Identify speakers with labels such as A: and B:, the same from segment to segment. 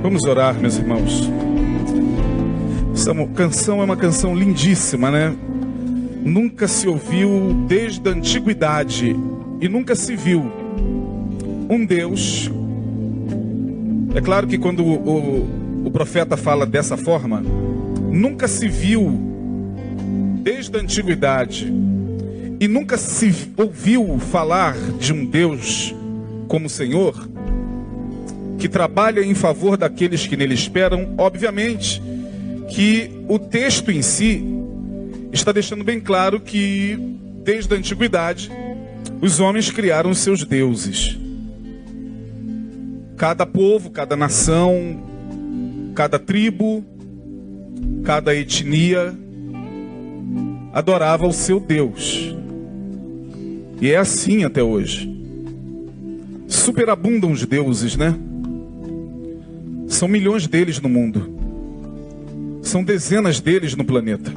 A: Vamos orar, meus irmãos. Essa canção é uma canção lindíssima, né? Nunca se ouviu desde a antiguidade e nunca se viu um Deus. É claro que quando o profeta fala dessa forma, nunca se viu desde a antiguidade e nunca se ouviu falar de um Deus como Senhor, que trabalha em favor daqueles que nele esperam. Obviamente que o texto em si está deixando bem claro que desde a antiguidade os homens criaram os seus deuses. Cada povo, cada nação, cada tribo, cada etnia adorava o seu Deus. E é assim até hoje. Superabundam os deuses, né? São milhões deles no mundo. São dezenas deles no planeta.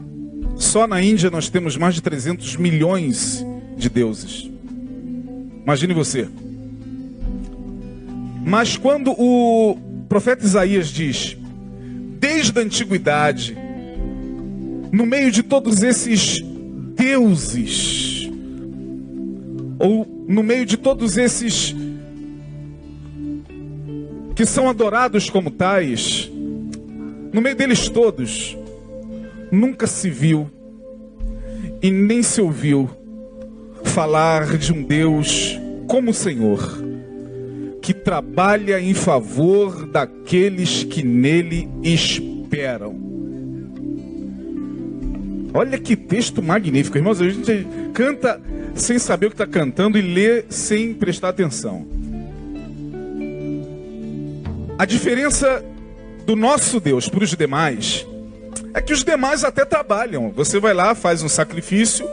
A: Só na Índia nós temos mais de 300 milhões de deuses. Imagine você. Mas quando o profeta Isaías diz, desde a antiguidade, no meio de todos esses deuses, ou no meio de todos esses que são adorados como tais, no meio deles todos, nunca se viu e nem se ouviu falar de um Deus como o Senhor, que trabalha em favor daqueles que nele esperam. Olha que texto magnífico, irmãos. A gente canta sem saber o que está cantando e lê sem prestar atenção. A diferença do nosso Deus para os demais é que os demais até trabalham. Você vai lá, faz um sacrifício,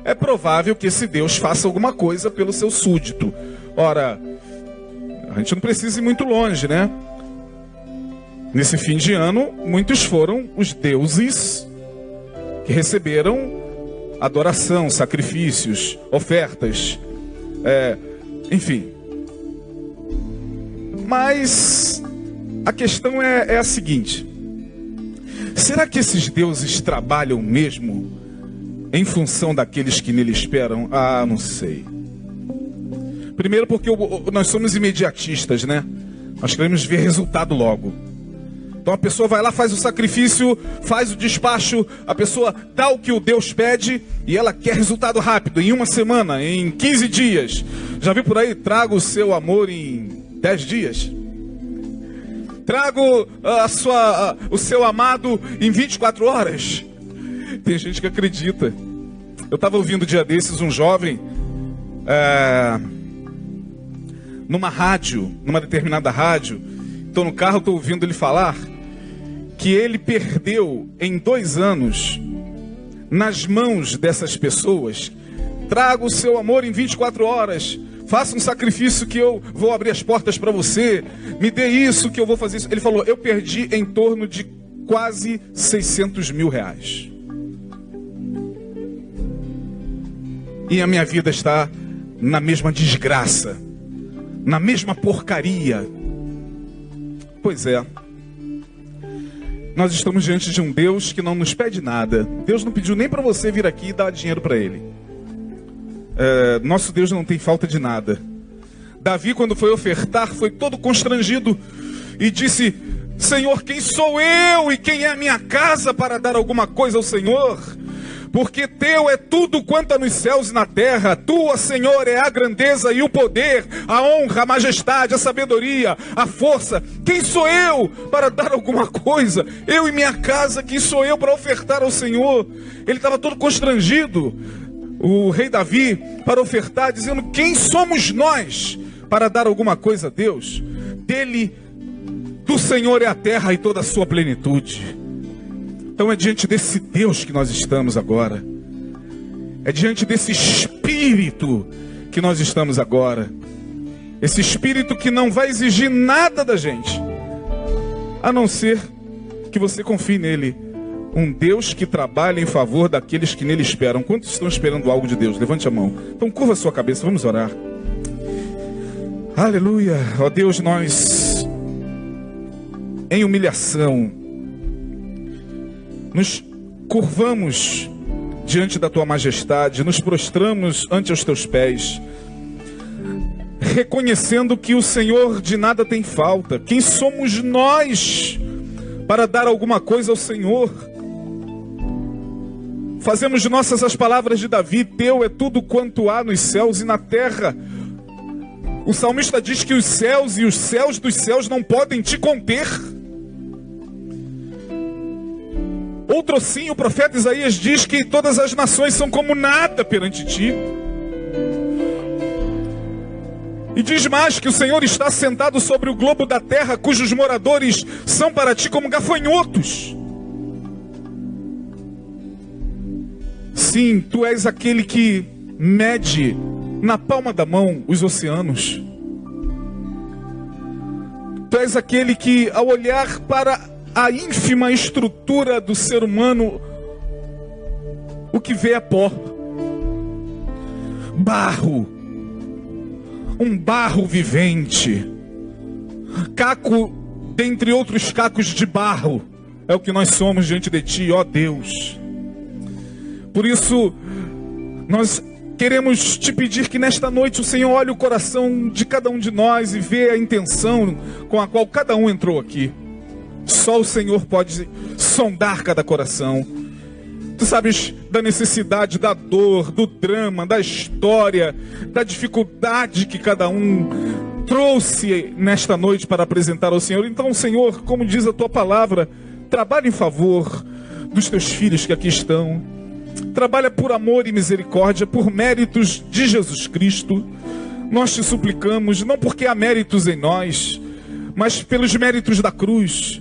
A: é provável que esse Deus faça alguma coisa pelo seu súdito. Ora, a gente não precisa ir muito longe, né? Nesse fim de ano, muitos foram os deuses que receberam adoração, sacrifícios, ofertas, enfim. Mas a questão é a seguinte: será que esses deuses trabalham mesmo em função daqueles que nele esperam? Ah, não sei. Primeiro porque nós somos imediatistas, né? Nós queremos ver resultado logo. Então a pessoa vai lá, faz o sacrifício, faz o despacho, a pessoa dá o que o Deus pede e ela quer resultado rápido, em uma semana, em 15 dias. Já viu por aí? Traga o seu amor em 10 dias. Trago o seu amado em 24 horas. Tem gente que acredita. Eu estava ouvindo um dia desses um jovem numa rádio, numa determinada rádio. Estou no carro, estou ouvindo ele falar que ele perdeu em 2 anos nas mãos dessas pessoas. Traga o seu amor em 24 horas. Faça um sacrifício que eu vou abrir as portas para você. Me dê isso que eu vou fazer isso. Ele falou, eu perdi em torno de quase 600 mil reais. E a minha vida está na mesma desgraça, na mesma porcaria. Pois é. Nós estamos diante de um Deus que não nos pede nada. Deus não pediu nem para você vir aqui e dar dinheiro para ele. Nosso Deus não tem falta de nada. Davi, quando foi ofertar, foi todo constrangido e disse, Senhor, quem sou eu e quem é a minha casa para dar alguma coisa ao Senhor? Porque teu é tudo quanto há nos céus e na terra. Tua, Senhor, é a grandeza e o poder, a honra, a majestade, a sabedoria, a força. Quem sou eu para dar alguma coisa? Eu e minha casa, quem sou eu para ofertar ao Senhor? Ele estava todo constrangido, o rei Davi, para ofertar, dizendo, quem somos nós para dar alguma coisa a Deus? Dele, do Senhor é a terra e toda a sua plenitude. Então é diante desse Deus que nós estamos agora. É diante desse Espírito que nós estamos agora. Esse Espírito que não vai exigir nada da gente, a não ser que você confie nele. Um Deus que trabalha em favor daqueles que nele esperam. Quantos estão esperando algo de Deus? Levante a mão. Então curva a sua cabeça, vamos orar. Aleluia. Ó Deus, nós em humilhação, nos curvamos diante da tua majestade, nos prostramos ante os teus pés, reconhecendo que o Senhor de nada tem falta. Quem somos nós para dar alguma coisa ao Senhor? Fazemos de nossas as palavras de Davi: teu é tudo quanto há nos céus e na terra. O salmista diz que os céus e os céus dos céus não podem te conter. Outro sim, o profeta Isaías diz que todas as nações são como nada perante ti. E diz mais que o Senhor está sentado sobre o globo da terra, cujos moradores são para ti como gafanhotos. Sim, tu és aquele que mede na palma da mão os oceanos. Tu és aquele que, ao olhar para a ínfima estrutura do ser humano, o que vê é pó, barro, um barro vivente, caco dentre outros cacos de barro, é o que nós somos diante de ti, ó Deus. Por isso, nós queremos te pedir que nesta noite o Senhor olhe o coração de cada um de nós e vê a intenção com a qual cada um entrou aqui. Só o Senhor pode sondar cada coração. Tu sabes da necessidade, da dor, do drama, da história, da dificuldade que cada um trouxe nesta noite para apresentar ao Senhor. Então, Senhor, como diz a tua palavra, trabalha em favor dos teus filhos que aqui estão. Trabalha por amor e misericórdia, por méritos de Jesus Cristo. Nós te suplicamos, não porque há méritos em nós, mas pelos méritos da cruz.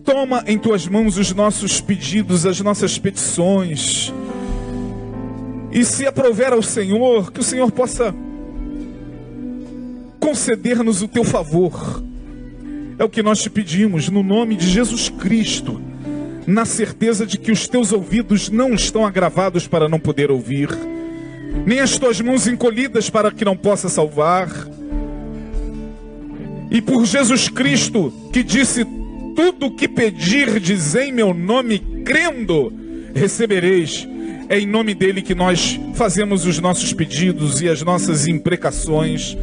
A: Toma em tuas mãos os nossos pedidos, as nossas petições. E se aprouver ao Senhor, que o Senhor possa conceder-nos o teu favor. É o que nós te pedimos, no nome de Jesus Cristo, na certeza de que os teus ouvidos não estão agravados para não poder ouvir, nem as tuas mãos encolhidas para que não possa salvar. E por Jesus Cristo, que disse: tudo o que pedirdes em meu nome, crendo, recebereis. É em nome dele que nós fazemos os nossos pedidos e as nossas imprecações.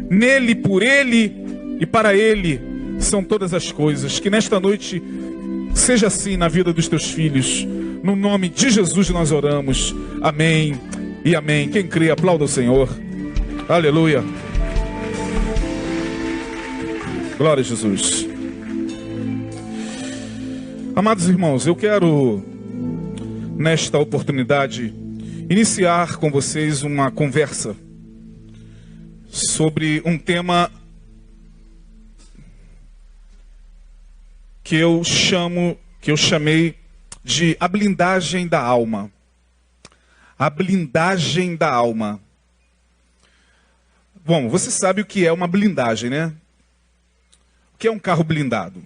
A: Nele, por ele e para ele são todas as coisas. Que nesta noite seja assim na vida dos teus filhos. No nome de Jesus nós oramos. Amém e amém. Quem crê, aplauda o Senhor. Aleluia. Glória a Jesus. Amados irmãos, eu quero, nesta oportunidade, iniciar com vocês uma conversa sobre um tema que eu chamei de a blindagem da alma. A blindagem da alma. Bom, você sabe o que é uma blindagem, né? O que é um carro blindado?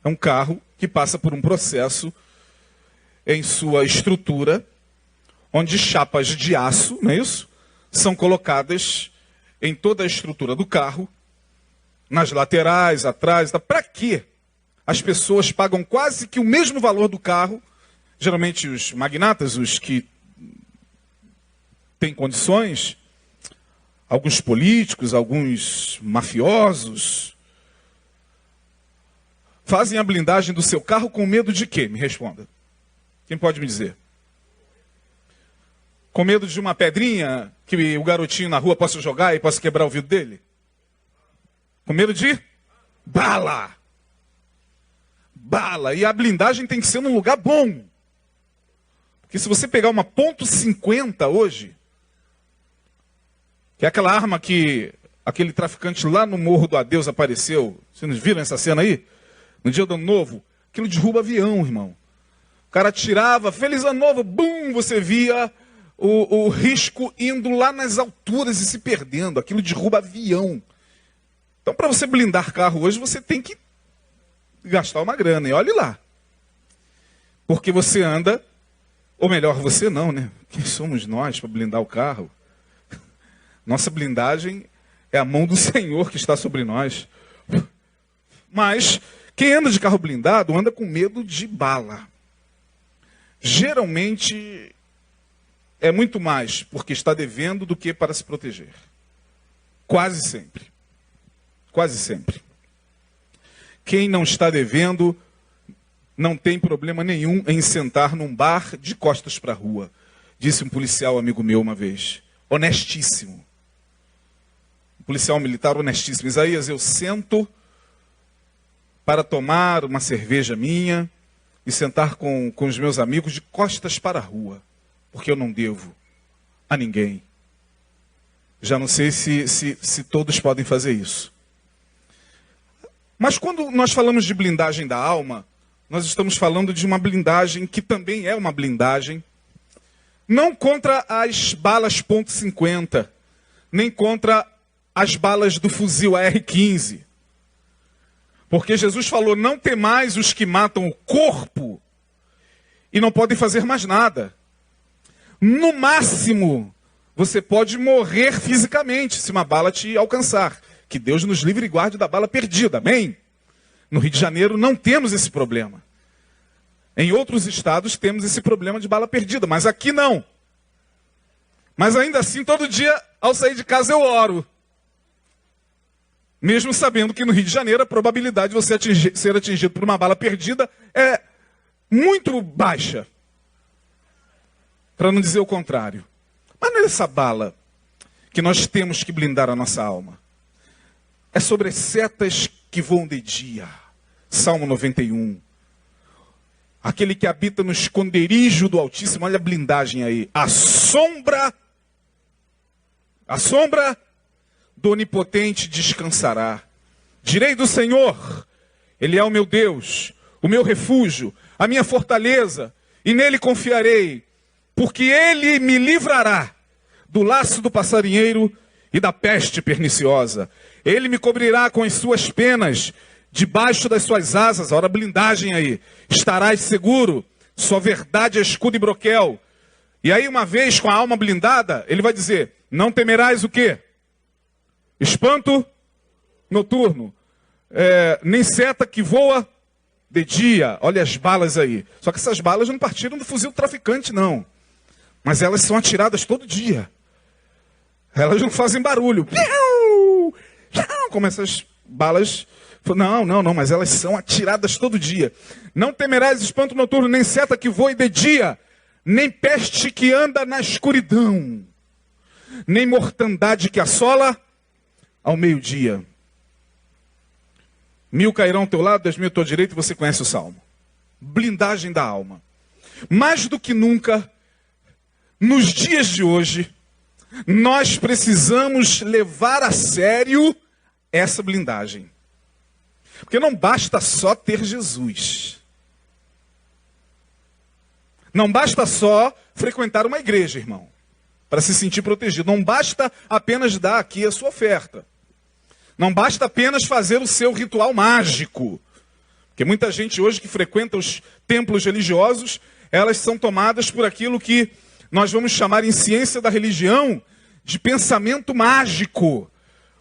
A: É um carro que passa por um processo em sua estrutura, onde chapas de aço, não é isso? São colocadas em toda a estrutura do carro, nas laterais, atrás. Para quê? As pessoas pagam quase que o mesmo valor do carro, geralmente os magnatas, os que têm condições, alguns políticos, alguns mafiosos, fazem a blindagem do seu carro com medo de quê? Me responda. Quem pode me dizer? Com medo de uma pedrinha que o garotinho na rua possa jogar e possa quebrar o vidro dele? Com medo de bala. Bala. E a blindagem tem que ser num lugar bom. Porque se você pegar uma .50 hoje, que é aquela arma que aquele traficante lá no Morro do Adeus apareceu. Vocês viram essa cena aí? No dia do Ano Novo, aquilo derruba avião, irmão. O cara tirava, feliz Ano Novo, bum, você via o risco indo lá nas alturas e se perdendo. Aquilo derruba avião. Então, para você blindar carro hoje, você tem que gastar uma grana. E olhe lá. Porque você anda, ou melhor, você não, né? Quem somos nós para blindar o carro? Nossa blindagem é a mão do Senhor que está sobre nós. Mas Quem anda de carro blindado anda com medo de bala. Geralmente é muito mais porque está devendo do que para se proteger. Quase sempre. Quase sempre. Quem não está devendo não tem problema nenhum em sentar num bar de costas para a rua. Disse um policial amigo meu uma vez. Honestíssimo. Um policial militar honestíssimo. Isaías, eu sento para tomar uma cerveja minha e sentar com os meus amigos de costas para a rua. Porque eu não devo a ninguém. Já não sei se todos podem fazer isso. Mas quando nós falamos de blindagem da alma, nós estamos falando de uma blindagem que também é uma blindagem, não contra as balas .50, nem contra as balas do fuzil AR-15. Porque Jesus falou, não temais os que matam o corpo e não podem fazer mais nada. No máximo, você pode morrer fisicamente se uma bala te alcançar. Que Deus nos livre e guarde da bala perdida, amém? No Rio de Janeiro não temos esse problema. Em outros estados temos esse problema de bala perdida, mas aqui não. Mas ainda assim, todo dia, ao sair de casa, eu oro. Mesmo sabendo que no Rio de Janeiro a probabilidade de você ser atingido por uma bala perdida é muito baixa. Para não dizer o contrário. Mas não é essa bala que nós temos que blindar a nossa alma. É sobre as setas que voam de dia. Salmo 91. Aquele que habita no esconderijo do Altíssimo, olha a blindagem aí. A sombra do Onipotente descansará. Direi do Senhor, Ele é o meu Deus, o meu refúgio, a minha fortaleza, e nele confiarei, porque Ele me livrará do laço do passarinheiro e da peste perniciosa. Ele me cobrirá com as suas penas, debaixo das suas asas, olha a blindagem aí, estarás seguro, sua verdade é escudo e broquel. E aí uma vez com a alma blindada, ele vai dizer, não temerás o quê? Espanto noturno, nem seta que voa de dia. Olha as balas aí. Só que essas balas não partiram do fuzil do traficante, não. Mas elas são atiradas todo dia. Elas não fazem barulho. Como essas balas. Não, mas elas são atiradas todo dia. Não temerás espanto noturno, nem seta que voe de dia, nem peste que anda na escuridão, nem mortandade que assola ao meio-dia. 1000 cairão ao teu lado, 10.000 à tua direita, e você conhece o Salmo. Blindagem da alma. Mais do que nunca, nos dias de hoje, nós precisamos levar a sério essa blindagem. Porque não basta só ter Jesus. Não basta só frequentar uma igreja, irmão, para se sentir protegido. Não basta apenas dar aqui a sua oferta. Não basta apenas fazer o seu ritual mágico. Porque muita gente hoje que frequenta os templos religiosos, elas são tomadas por aquilo que nós vamos chamar em ciência da religião de pensamento mágico.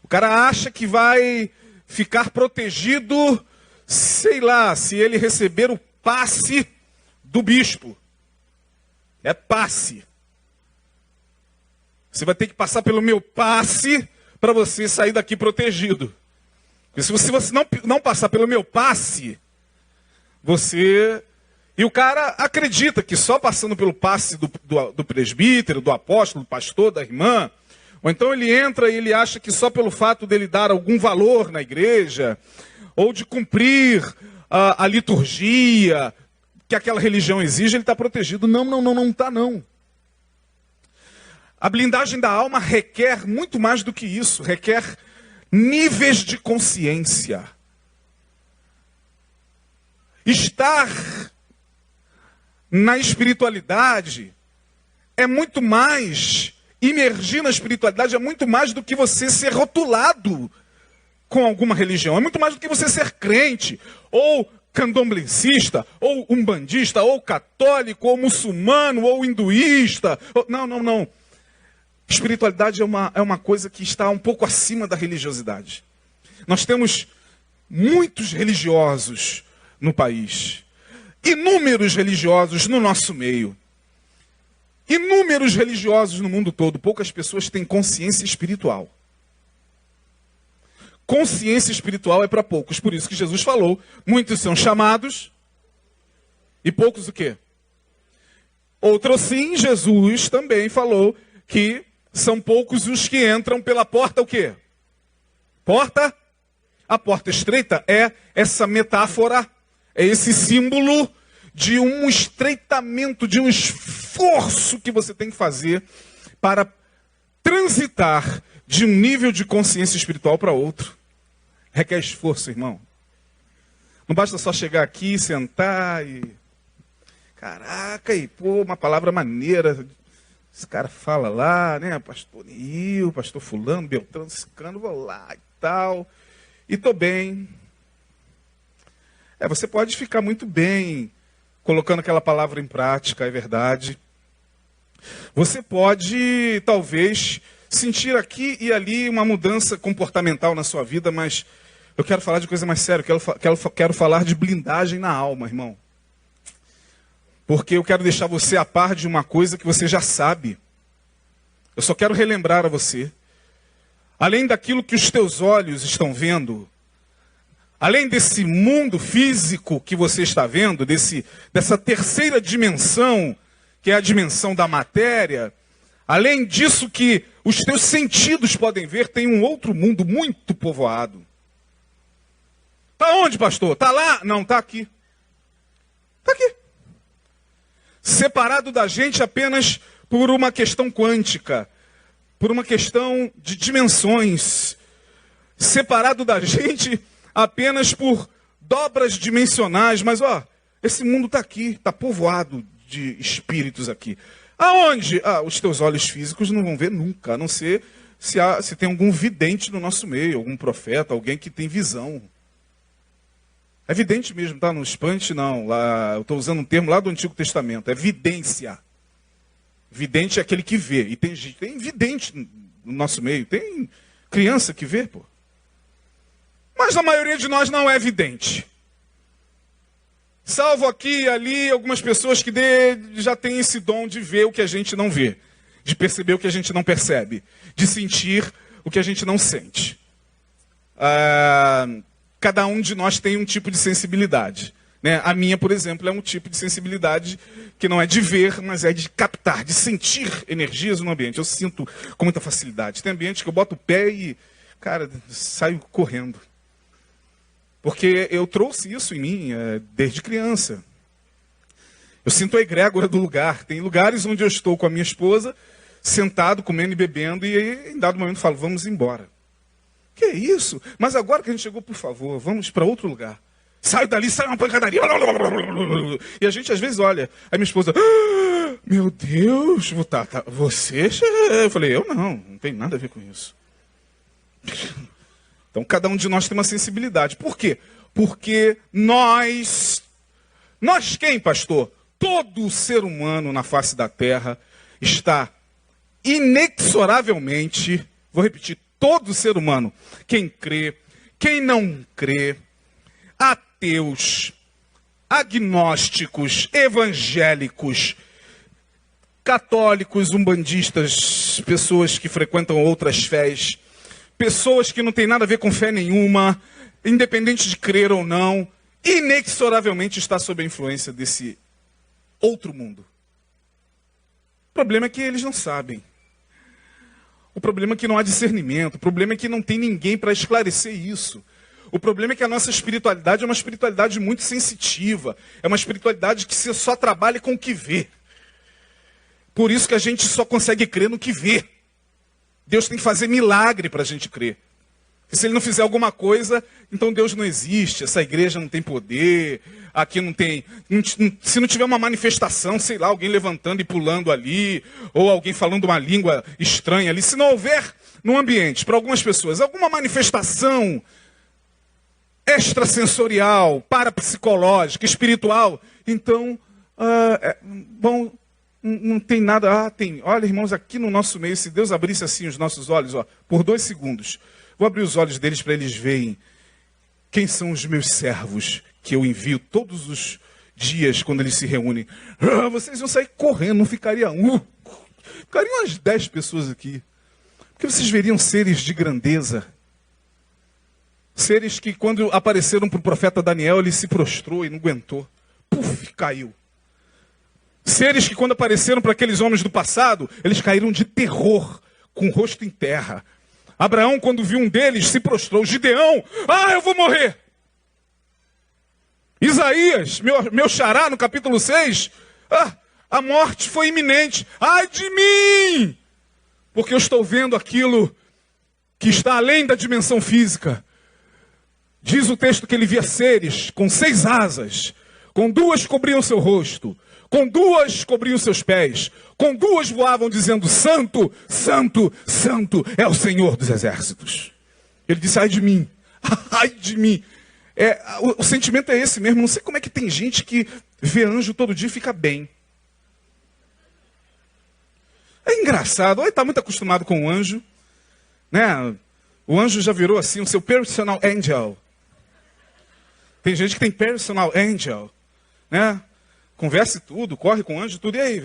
A: O cara acha que vai ficar protegido, sei lá, se ele receber o passe do bispo. É passe. Você vai ter que passar pelo meu passe para você sair daqui protegido. Porque se você não passar pelo meu passe, você... E o cara acredita que só passando pelo passe do presbítero, do apóstolo, do pastor, da irmã, ou então ele entra e ele acha que só pelo fato dele dar algum valor na igreja, ou de cumprir a liturgia que aquela religião exige, ele está protegido. Não está não. A blindagem da alma requer muito mais do que isso, requer níveis de consciência. Estar na espiritualidade é muito mais, imergir na espiritualidade é muito mais do que você ser rotulado com alguma religião, é muito mais do que você ser crente, ou candomblessista, ou umbandista, ou católico, ou muçulmano, ou hinduísta. Não. Espiritualidade é uma coisa que está um pouco acima da religiosidade. Nós temos muitos religiosos no país, inúmeros religiosos no nosso meio, inúmeros religiosos no mundo todo. Poucas pessoas têm consciência espiritual. Consciência espiritual é para poucos. Por isso que Jesus falou, muitos são chamados e poucos o quê? Outro sim, Jesus também falou que são poucos os que entram pela porta o quê? Porta? A porta estreita é essa metáfora, é esse símbolo de um estreitamento, de um esforço que você tem que fazer para transitar de um nível de consciência espiritual para outro. Requer esforço, irmão. Não basta só chegar aqui, sentar e... Caraca, e pô, uma palavra maneira. Esse cara fala lá, né? Pastor Nil, pastor fulano, Beltrano, Cicano, vou lá e tal. E tô bem. Você pode ficar muito bem colocando aquela palavra em prática, é verdade. Você pode, talvez, sentir aqui e ali uma mudança comportamental na sua vida, mas eu quero falar de coisa mais séria. Quero falar de blindagem na alma, irmão. Porque eu quero deixar você a par de uma coisa que você já sabe. Eu só quero relembrar a você. Além daquilo que os teus olhos estão vendo, além desse mundo físico que você está vendo, dessa terceira dimensão, que é a dimensão da matéria, além disso que os teus sentidos podem ver, tem um outro mundo muito povoado. Está onde, pastor? Está lá? Não, está aqui. Está aqui. Separado da gente apenas por uma questão quântica, por uma questão de dimensões. Separado da gente apenas por dobras dimensionais. Mas, esse mundo está aqui, está povoado de espíritos aqui. Aonde? Os teus olhos físicos não vão ver nunca, a não ser se tem algum vidente no nosso meio, algum profeta, alguém que tem visão. É vidente mesmo, tá? No espante, não. Lá, eu estou usando um termo lá do Antigo Testamento. É vidência. Vidente é aquele que vê. E tem vidente no nosso meio. Tem criança que vê, pô. Mas a maioria de nós não é vidente. Salvo aqui e ali algumas pessoas que já têm esse dom de ver o que a gente não vê. De perceber o que a gente não percebe. De sentir o que a gente não sente. Cada um de nós tem um tipo de sensibilidade. Né? A minha, por exemplo, é um tipo de sensibilidade que não é de ver, mas é de captar, de sentir energias no ambiente. Eu sinto com muita facilidade. Tem ambiente que eu boto o pé e, cara, saio correndo. Porque eu trouxe isso em mim desde criança. Eu sinto a egrégora do lugar. Tem lugares onde eu estou com a minha esposa, sentado, comendo e bebendo, e em dado momento falo, vamos embora. Que isso? Mas agora que a gente chegou, por favor, vamos para outro lugar. Sai dali, sai uma pancadaria. E a gente às vezes olha. Aí minha esposa, meu Deus, você? Eu falei, eu não tem nada a ver com isso. Então cada um de nós tem uma sensibilidade. Por quê? Porque nós quem, pastor? Todo ser humano na face da terra está inexoravelmente, vou repetir, todo ser humano, quem crê, quem não crê, ateus, agnósticos, evangélicos, católicos, umbandistas, pessoas que frequentam outras fés, pessoas que não têm nada a ver com fé nenhuma, independente de crer ou não, inexoravelmente está sob a influência desse outro mundo. O problema é que eles não sabem. O problema é que não há discernimento. O problema é que não tem ninguém para esclarecer isso. O problema é que a nossa espiritualidade é uma espiritualidade muito sensitiva. É uma espiritualidade que só trabalha com o que vê. Por isso que a gente só consegue crer no que vê. Deus tem que fazer milagre para a gente crer. E se ele não fizer alguma coisa, então Deus não existe, essa igreja não tem poder, aqui não tem... Se não tiver uma manifestação, sei lá, alguém levantando e pulando ali, ou alguém falando uma língua estranha ali, se não houver no ambiente, para algumas pessoas, alguma manifestação extrasensorial, parapsicológica, espiritual, então, bom, não tem nada... tem. Olha, irmãos, aqui no nosso meio, se Deus abrisse assim os nossos olhos, por 2 segundos... Vou abrir os olhos deles para eles verem quem são os meus servos que eu envio todos os dias quando eles se reúnem? Vocês iam sair correndo, não ficaria um. Ficariam umas 10 pessoas aqui. Porque vocês veriam seres de grandeza. Seres que quando apareceram para o profeta Daniel, ele se prostrou e não aguentou. Puf, caiu. Seres que quando apareceram para aqueles homens do passado, eles caíram de terror, com o rosto em terra. Abraão, quando viu um deles, se prostrou. Gideão, eu vou morrer. Isaías, meu xará, no capítulo 6, a morte foi iminente. Ai de mim! Porque eu estou vendo aquilo que está além da dimensão física. Diz o texto que ele via seres com 6 asas, com 2 cobriam seu rosto, com 2 cobriam seus pés, com 2 voavam dizendo, Santo, Santo, Santo é o Senhor dos exércitos. Ele disse, ai de mim, ai de mim. O sentimento é esse mesmo. Não sei como é que tem gente que vê anjo todo dia e fica bem. É engraçado, ele está muito acostumado com o anjo, né? O anjo já virou assim o seu personal angel. Tem gente que tem personal angel, né? Conversa e tudo, corre com o anjo, tudo. E aí?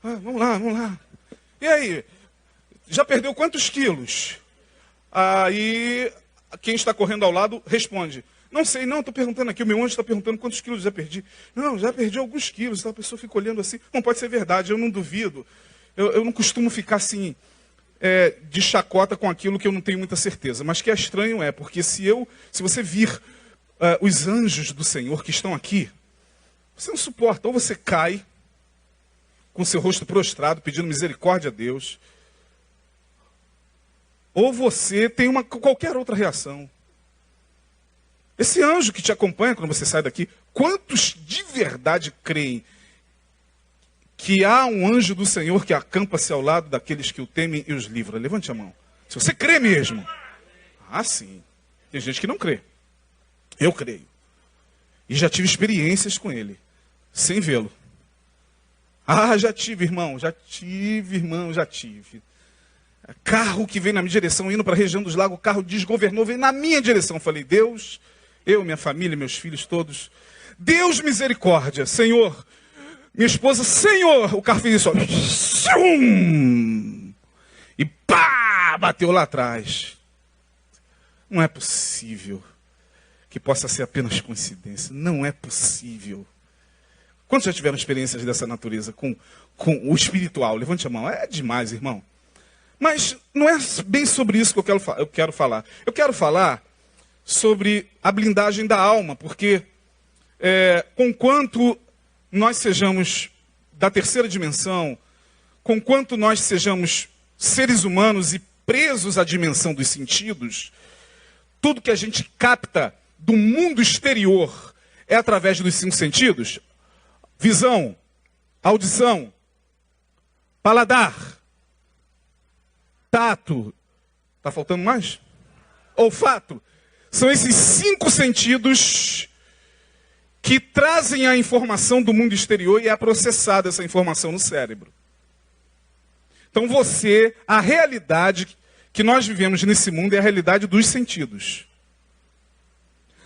A: Vamos lá. E aí? Já perdeu quantos quilos? Aí, quem está correndo ao lado responde, não sei, não, estou perguntando aqui, o meu anjo está perguntando quantos quilos já perdi. Não, já perdi alguns quilos. Então a pessoa fica olhando assim, não pode ser verdade, eu não duvido. Eu não costumo ficar assim, de chacota com aquilo que eu não tenho muita certeza. Mas que é estranho porque se você vir os anjos do Senhor que estão aqui, você não suporta. Ou você cai, com seu rosto prostrado, pedindo misericórdia a Deus, ou você tem qualquer outra reação. Esse anjo que te acompanha quando você sai daqui, quantos de verdade creem que há um anjo do Senhor que acampa-se ao lado daqueles que o temem e os livra? Levante a mão. Se você crê mesmo. Sim. Tem gente que não crê. Eu creio. E já tive experiências com ele, sem vê-lo. Já tive, irmão. Carro que veio na minha direção, indo para a região dos lagos, o carro desgovernou, veio na minha direção. Falei, Deus, eu, minha família, meus filhos todos, Deus misericórdia, Senhor. Minha esposa, Senhor, o carro fez isso, e pá, bateu lá atrás. Não é possível que possa ser apenas coincidência. Não é possível. Quantos já tiveram experiências dessa natureza com o espiritual? Levante a mão. É demais, irmão. Mas não é bem sobre isso que eu quero falar. Eu quero falar sobre a blindagem da alma, porque conquanto nós sejamos da terceira dimensão, conquanto nós sejamos seres humanos e presos à dimensão dos sentidos, tudo que a gente capta do mundo exterior é através dos 5 sentidos. Visão, audição, paladar, tato, está faltando mais? Olfato. São esses 5 sentidos que trazem a informação do mundo exterior e é processada essa informação no cérebro. Então a realidade que nós vivemos nesse mundo é a realidade dos sentidos.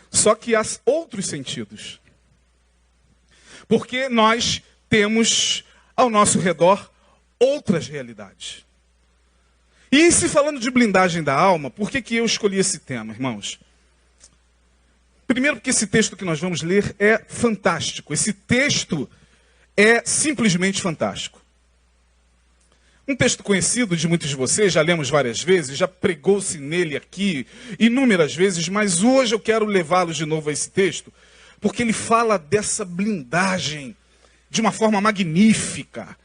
A: Só que há outros sentidos. Porque nós temos ao nosso redor outras realidades. E se falando de blindagem da alma, por que eu escolhi esse tema, irmãos? Primeiro porque esse texto que nós vamos ler é fantástico. Esse texto é simplesmente fantástico. Um texto conhecido de muitos de vocês, já lemos várias vezes, já pregou-se nele aqui inúmeras vezes, mas hoje eu quero levá-los de novo a esse texto, porque ele fala dessa blindagem de uma forma magnífica.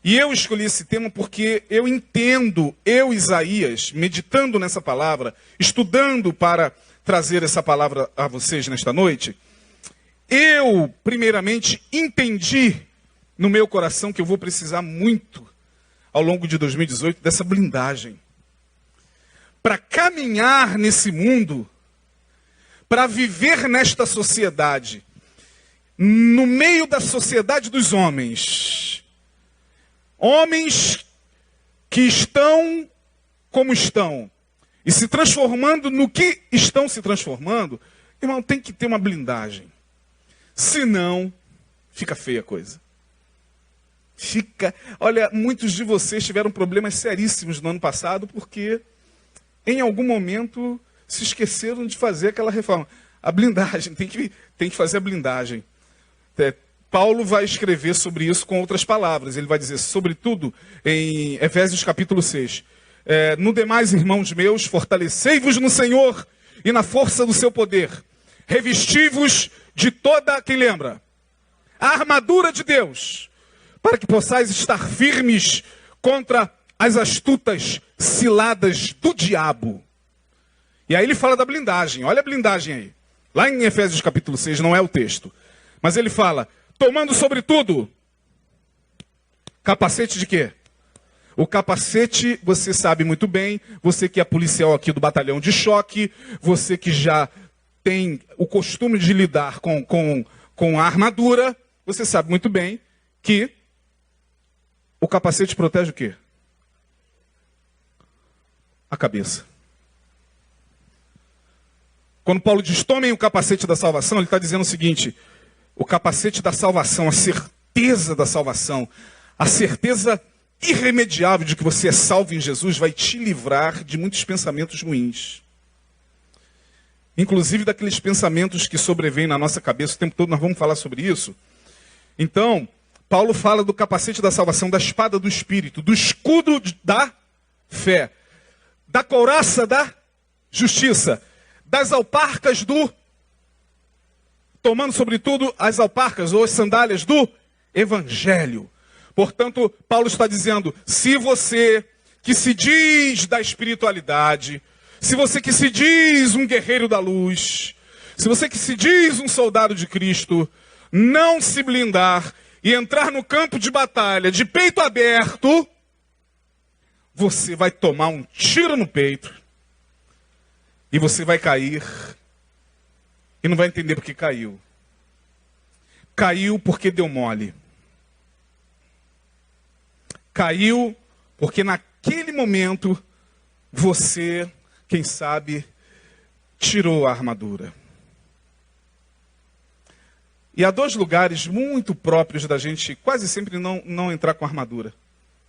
A: E eu escolhi esse tema porque eu entendo, Isaías, meditando nessa palavra, estudando para trazer essa palavra a vocês nesta noite, eu, primeiramente, entendi no meu coração que eu vou precisar muito, ao longo de 2018, dessa blindagem. Para caminhar nesse mundo, para viver nesta sociedade, no meio da sociedade dos homens, homens que estão como estão, e se transformando no que estão se transformando, irmão, tem que ter uma blindagem. Senão, fica feia a coisa. Olha, muitos de vocês tiveram problemas seríssimos no ano passado porque em algum momento se esqueceram de fazer aquela reforma. A blindagem, tem que fazer a blindagem. Paulo vai escrever sobre isso com outras palavras. Ele vai dizer, sobretudo, em Efésios capítulo 6. No demais, irmãos meus, fortalecei-vos no Senhor e na força do seu poder. Revesti-vos de toda, quem lembra? A armadura de Deus, para que possais estar firmes contra as astutas ciladas do diabo. E aí ele fala da blindagem. Olha a blindagem aí. Lá em Efésios capítulo 6, não é o texto. Mas ele fala, tomando sobretudo, capacete de quê? O capacete, você sabe muito bem, você que é policial aqui do batalhão de choque, você que já tem o costume de lidar com a armadura, você sabe muito bem que o capacete protege o quê? A cabeça. Quando Paulo diz, tomem o capacete da salvação, ele está dizendo o seguinte, o capacete da salvação, a certeza da salvação, a certeza irremediável de que você é salvo em Jesus vai te livrar de muitos pensamentos ruins. Inclusive daqueles pensamentos que sobrevêm na nossa cabeça o tempo todo, nós vamos falar sobre isso. Então, Paulo fala do capacete da salvação, da espada do Espírito, do escudo da fé, da couraça da justiça, das alparcas do... Tomando sobretudo as alparcas ou as sandálias do Evangelho. Portanto, Paulo está dizendo, se você que se diz da espiritualidade, se você que se diz um guerreiro da luz, se você que se diz um soldado de Cristo, não se blindar e entrar no campo de batalha de peito aberto, você vai tomar um tiro no peito e você vai cair e não vai entender por que caiu. Caiu porque deu mole. Caiu porque naquele momento você, quem sabe, tirou a armadura. E há dois lugares muito próprios da gente quase sempre não entrar com armadura.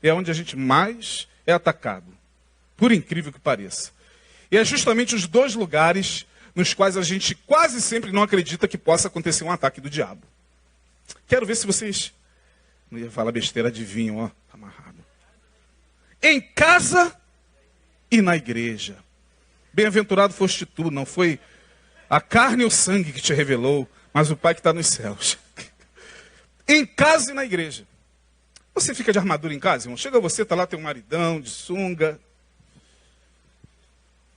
A: É onde a gente mais é atacado, por incrível que pareça. E é justamente os dois lugares nos quais a gente quase sempre não acredita que possa acontecer um ataque do diabo. Quero ver se vocês... Não ia falar besteira, adivinham, ó, tá amarrado. Em casa e na igreja. Bem-aventurado foste tu, não foi a carne e o sangue que te revelou, mas o Pai que está nos céus. Em casa e na igreja. Você fica de armadura em casa, irmão? Chega você, tá lá, tem um maridão de sunga.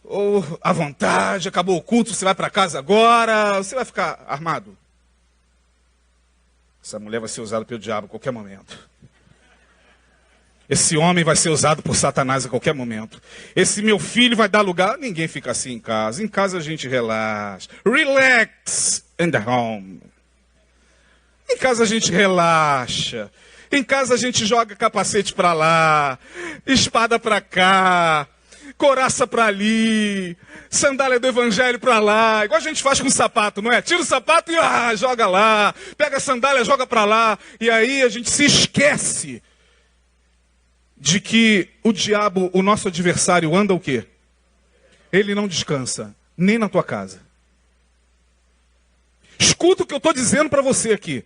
A: Ou à vontade, acabou o culto, você vai para casa agora, você vai ficar armado? Essa mulher vai ser usada pelo diabo a qualquer momento. Esse homem vai ser usado por Satanás a qualquer momento. Esse meu filho vai dar lugar. Ninguém fica assim em casa. Em casa a gente relaxa. Relax in the home. Em casa a gente relaxa. Em casa a gente joga capacete para lá, espada para cá, couraça para ali, sandália do evangelho para lá, igual a gente faz com o sapato, não é? Tira o sapato e joga lá, pega a sandália, joga para lá, e aí a gente se esquece de que o diabo, o nosso adversário, anda o quê? Ele não descansa, nem na tua casa. Escuta o que eu estou dizendo para você aqui.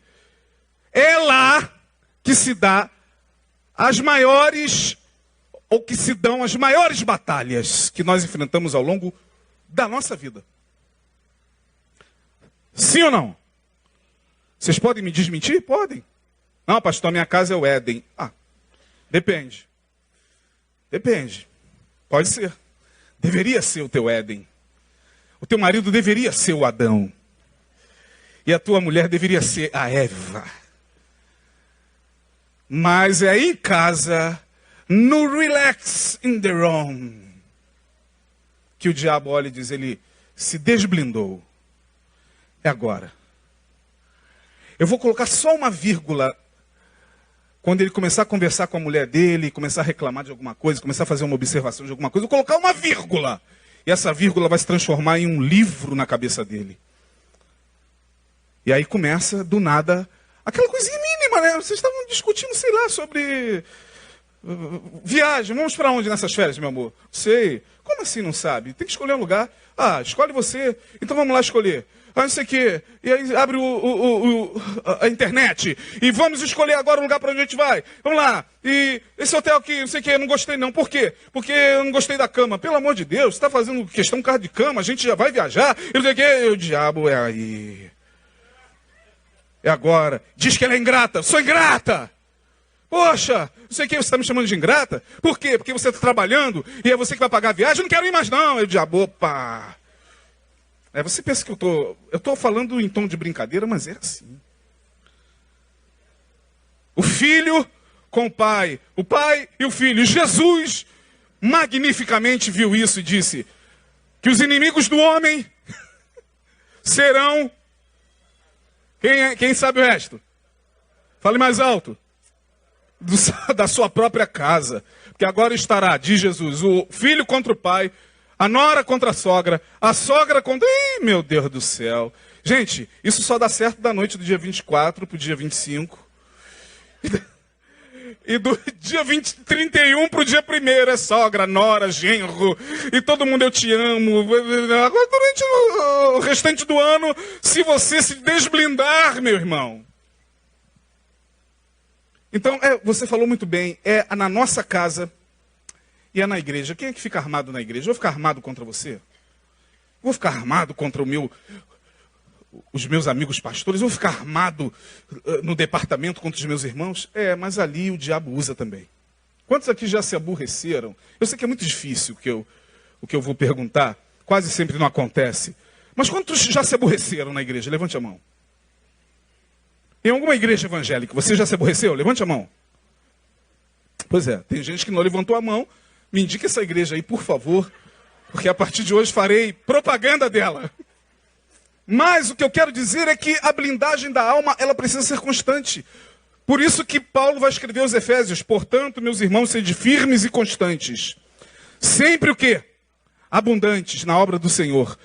A: É lá que se dá as maiores, ou que se dão as maiores batalhas que nós enfrentamos ao longo da nossa vida. Sim ou não? Vocês podem me desmentir? Podem. Não, pastor, minha casa é o Éden. Depende. Depende. Pode ser. Deveria ser o teu Éden. O teu marido deveria ser o Adão. E a tua mulher deveria ser a Eva. Mas é em casa, no relax in the room, que o diabo olha e diz, ele se desblindou. É agora. Eu vou colocar só uma vírgula quando ele começar a conversar com a mulher dele, começar a reclamar de alguma coisa, começar a fazer uma observação de alguma coisa, eu vou colocar uma vírgula. e essa vírgula vai se transformar em um livro na cabeça dele. E aí começa, do nada, aquela coisinha mínima, né? Vocês estavam discutindo, sei lá, sobre viagem. Vamos para onde nessas férias, meu amor? Sei. Como assim não sabe? Tem que escolher um lugar. Ah, escolhe você. Então vamos lá escolher. Ah, não sei o quê. E aí abre a internet. E vamos escolher agora o lugar para onde a gente vai. Vamos lá. E esse hotel aqui, não sei o quê, não gostei não. Por quê? Porque eu não gostei da cama. Pelo amor de Deus, você está fazendo questão carro de cama, a gente já vai viajar. E não sei o quê. E o diabo é aí. É agora. Diz que ela é ingrata. Sou ingrata. Poxa, não sei o que, você está me chamando de ingrata? Por quê? Porque você está trabalhando e é você que vai pagar a viagem? Eu não quero ir mais não. Eu diabo, opa. Você pensa que eu estou falando em tom de brincadeira, mas é assim. O filho com o pai e o filho. Jesus magnificamente viu isso e disse que os inimigos do homem serão... Quem sabe o resto? Fale mais alto. Da sua própria casa. Porque agora estará, diz Jesus, o filho contra o pai, a nora contra a sogra contra... Ih, meu Deus do céu. Gente, isso só dá certo da noite do dia 24 para o dia 25. E do dia 31 para o dia 1º é sogra, nora, genro. E todo mundo eu te amo. Agora, durante o restante do ano, se você se desblindar, meu irmão. Então, você falou muito bem, é na nossa casa e é na igreja. Quem é que fica armado na igreja? Eu vou ficar armado contra você? Vou ficar armado contra os meus amigos pastores? Vou ficar armado no departamento contra os meus irmãos? Mas ali o diabo usa também. Quantos aqui já se aborreceram? Eu sei que é muito difícil o que eu vou perguntar, quase sempre não acontece. Mas quantos já se aborreceram na igreja? Levante a mão. Em alguma igreja evangélica, você já se aborreceu? Levante a mão. Pois é, tem gente que não levantou a mão. Me indique essa igreja aí, por favor, porque a partir de hoje farei propaganda dela. Mas o que eu quero dizer é que a blindagem da alma, ela precisa ser constante. Por isso que Paulo vai escrever aos Efésios: portanto, meus irmãos, sede firmes e constantes. Sempre o quê? Abundantes na obra do Senhor.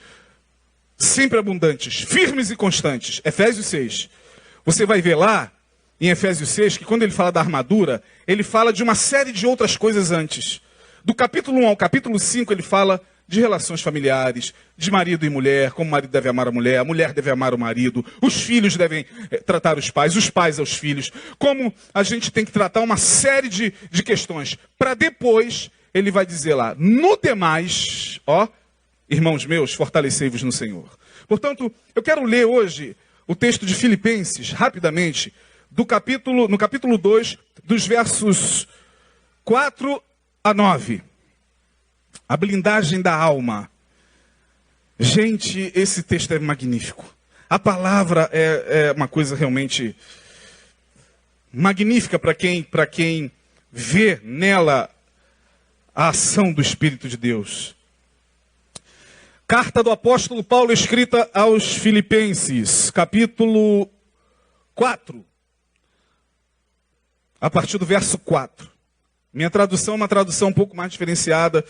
A: Sempre abundantes, firmes e constantes. Efésios 6. Você vai ver lá, em Efésios 6, que quando ele fala da armadura, ele fala de uma série de outras coisas antes. Do capítulo 1 ao capítulo 5, ele fala de relações familiares, de marido e mulher, como o marido deve amar a mulher deve amar o marido, os filhos devem tratar os pais aos filhos, como a gente tem que tratar uma série de questões. Para depois, ele vai dizer lá, no demais, irmãos meus, fortalecei-vos no Senhor. Portanto, eu quero ler hoje o texto de Filipenses, rapidamente, no capítulo 2, dos versos 4 a 9. A blindagem da alma. Gente, esse texto é magnífico. A palavra é uma coisa realmente magnífica para quem vê nela a ação do Espírito de Deus. Carta do apóstolo Paulo escrita aos Filipenses, capítulo 4, a partir do verso 4. Minha tradução é uma tradução um pouco mais diferenciada,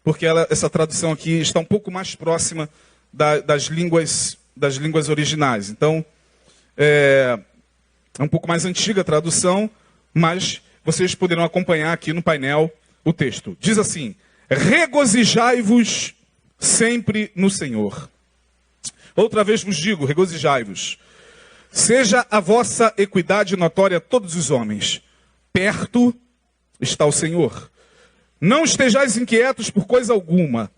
A: porque essa tradução aqui está um pouco mais próxima das línguas originais. Então, é um pouco mais antiga a tradução, mas vocês poderão acompanhar aqui no painel o texto. Diz assim: regozijai-vos sempre no Senhor. Outra vez vos digo, regozijai-vos. Seja a vossa equidade notória a todos os homens. Perto está o Senhor. Não estejais inquietos por coisa alguma.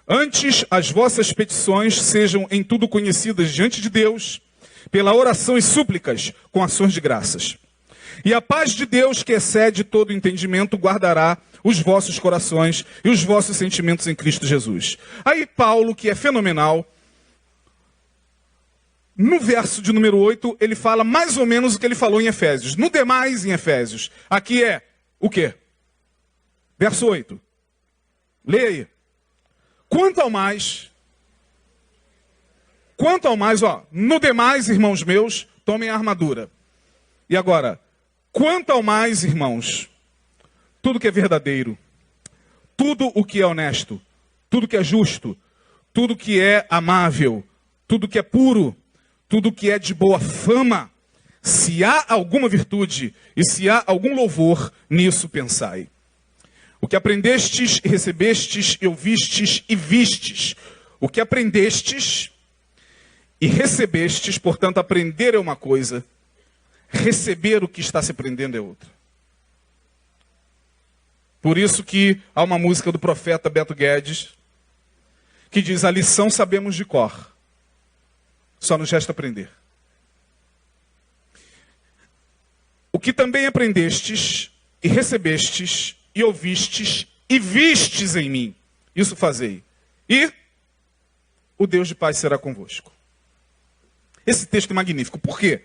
A: Antes, as vossas petições sejam em tudo conhecidas diante de Deus, pela oração e súplicas, com ações de graças. E a paz de Deus, que excede todo entendimento, guardará os vossos corações e os vossos sentimentos em Cristo Jesus. Aí Paulo, que é fenomenal, no verso de número 8, ele fala mais ou menos o que ele falou em Efésios. No demais, em Efésios. Aqui é o quê? Verso 8. Leia aí. Quanto ao mais, no demais, irmãos meus, tomem a armadura. E agora, quanto ao mais, irmãos, tudo que é verdadeiro, tudo o que é honesto, tudo que é justo, tudo que é amável, tudo que é puro, tudo que é de boa fama, se há alguma virtude e se há algum louvor, nisso pensai. O que aprendestes, recebestes, ouvistes e vistes. O que aprendestes e recebestes, portanto, aprender é uma coisa, receber o que está se aprendendo é outra. Por isso que há uma música do profeta Beto Guedes que diz: a lição sabemos de cor, só nos resta aprender. O que também aprendestes e recebestes e ouvistes e vistes em mim, isso fazei, e o Deus de paz será convosco. Esse texto é magnífico. Por quê?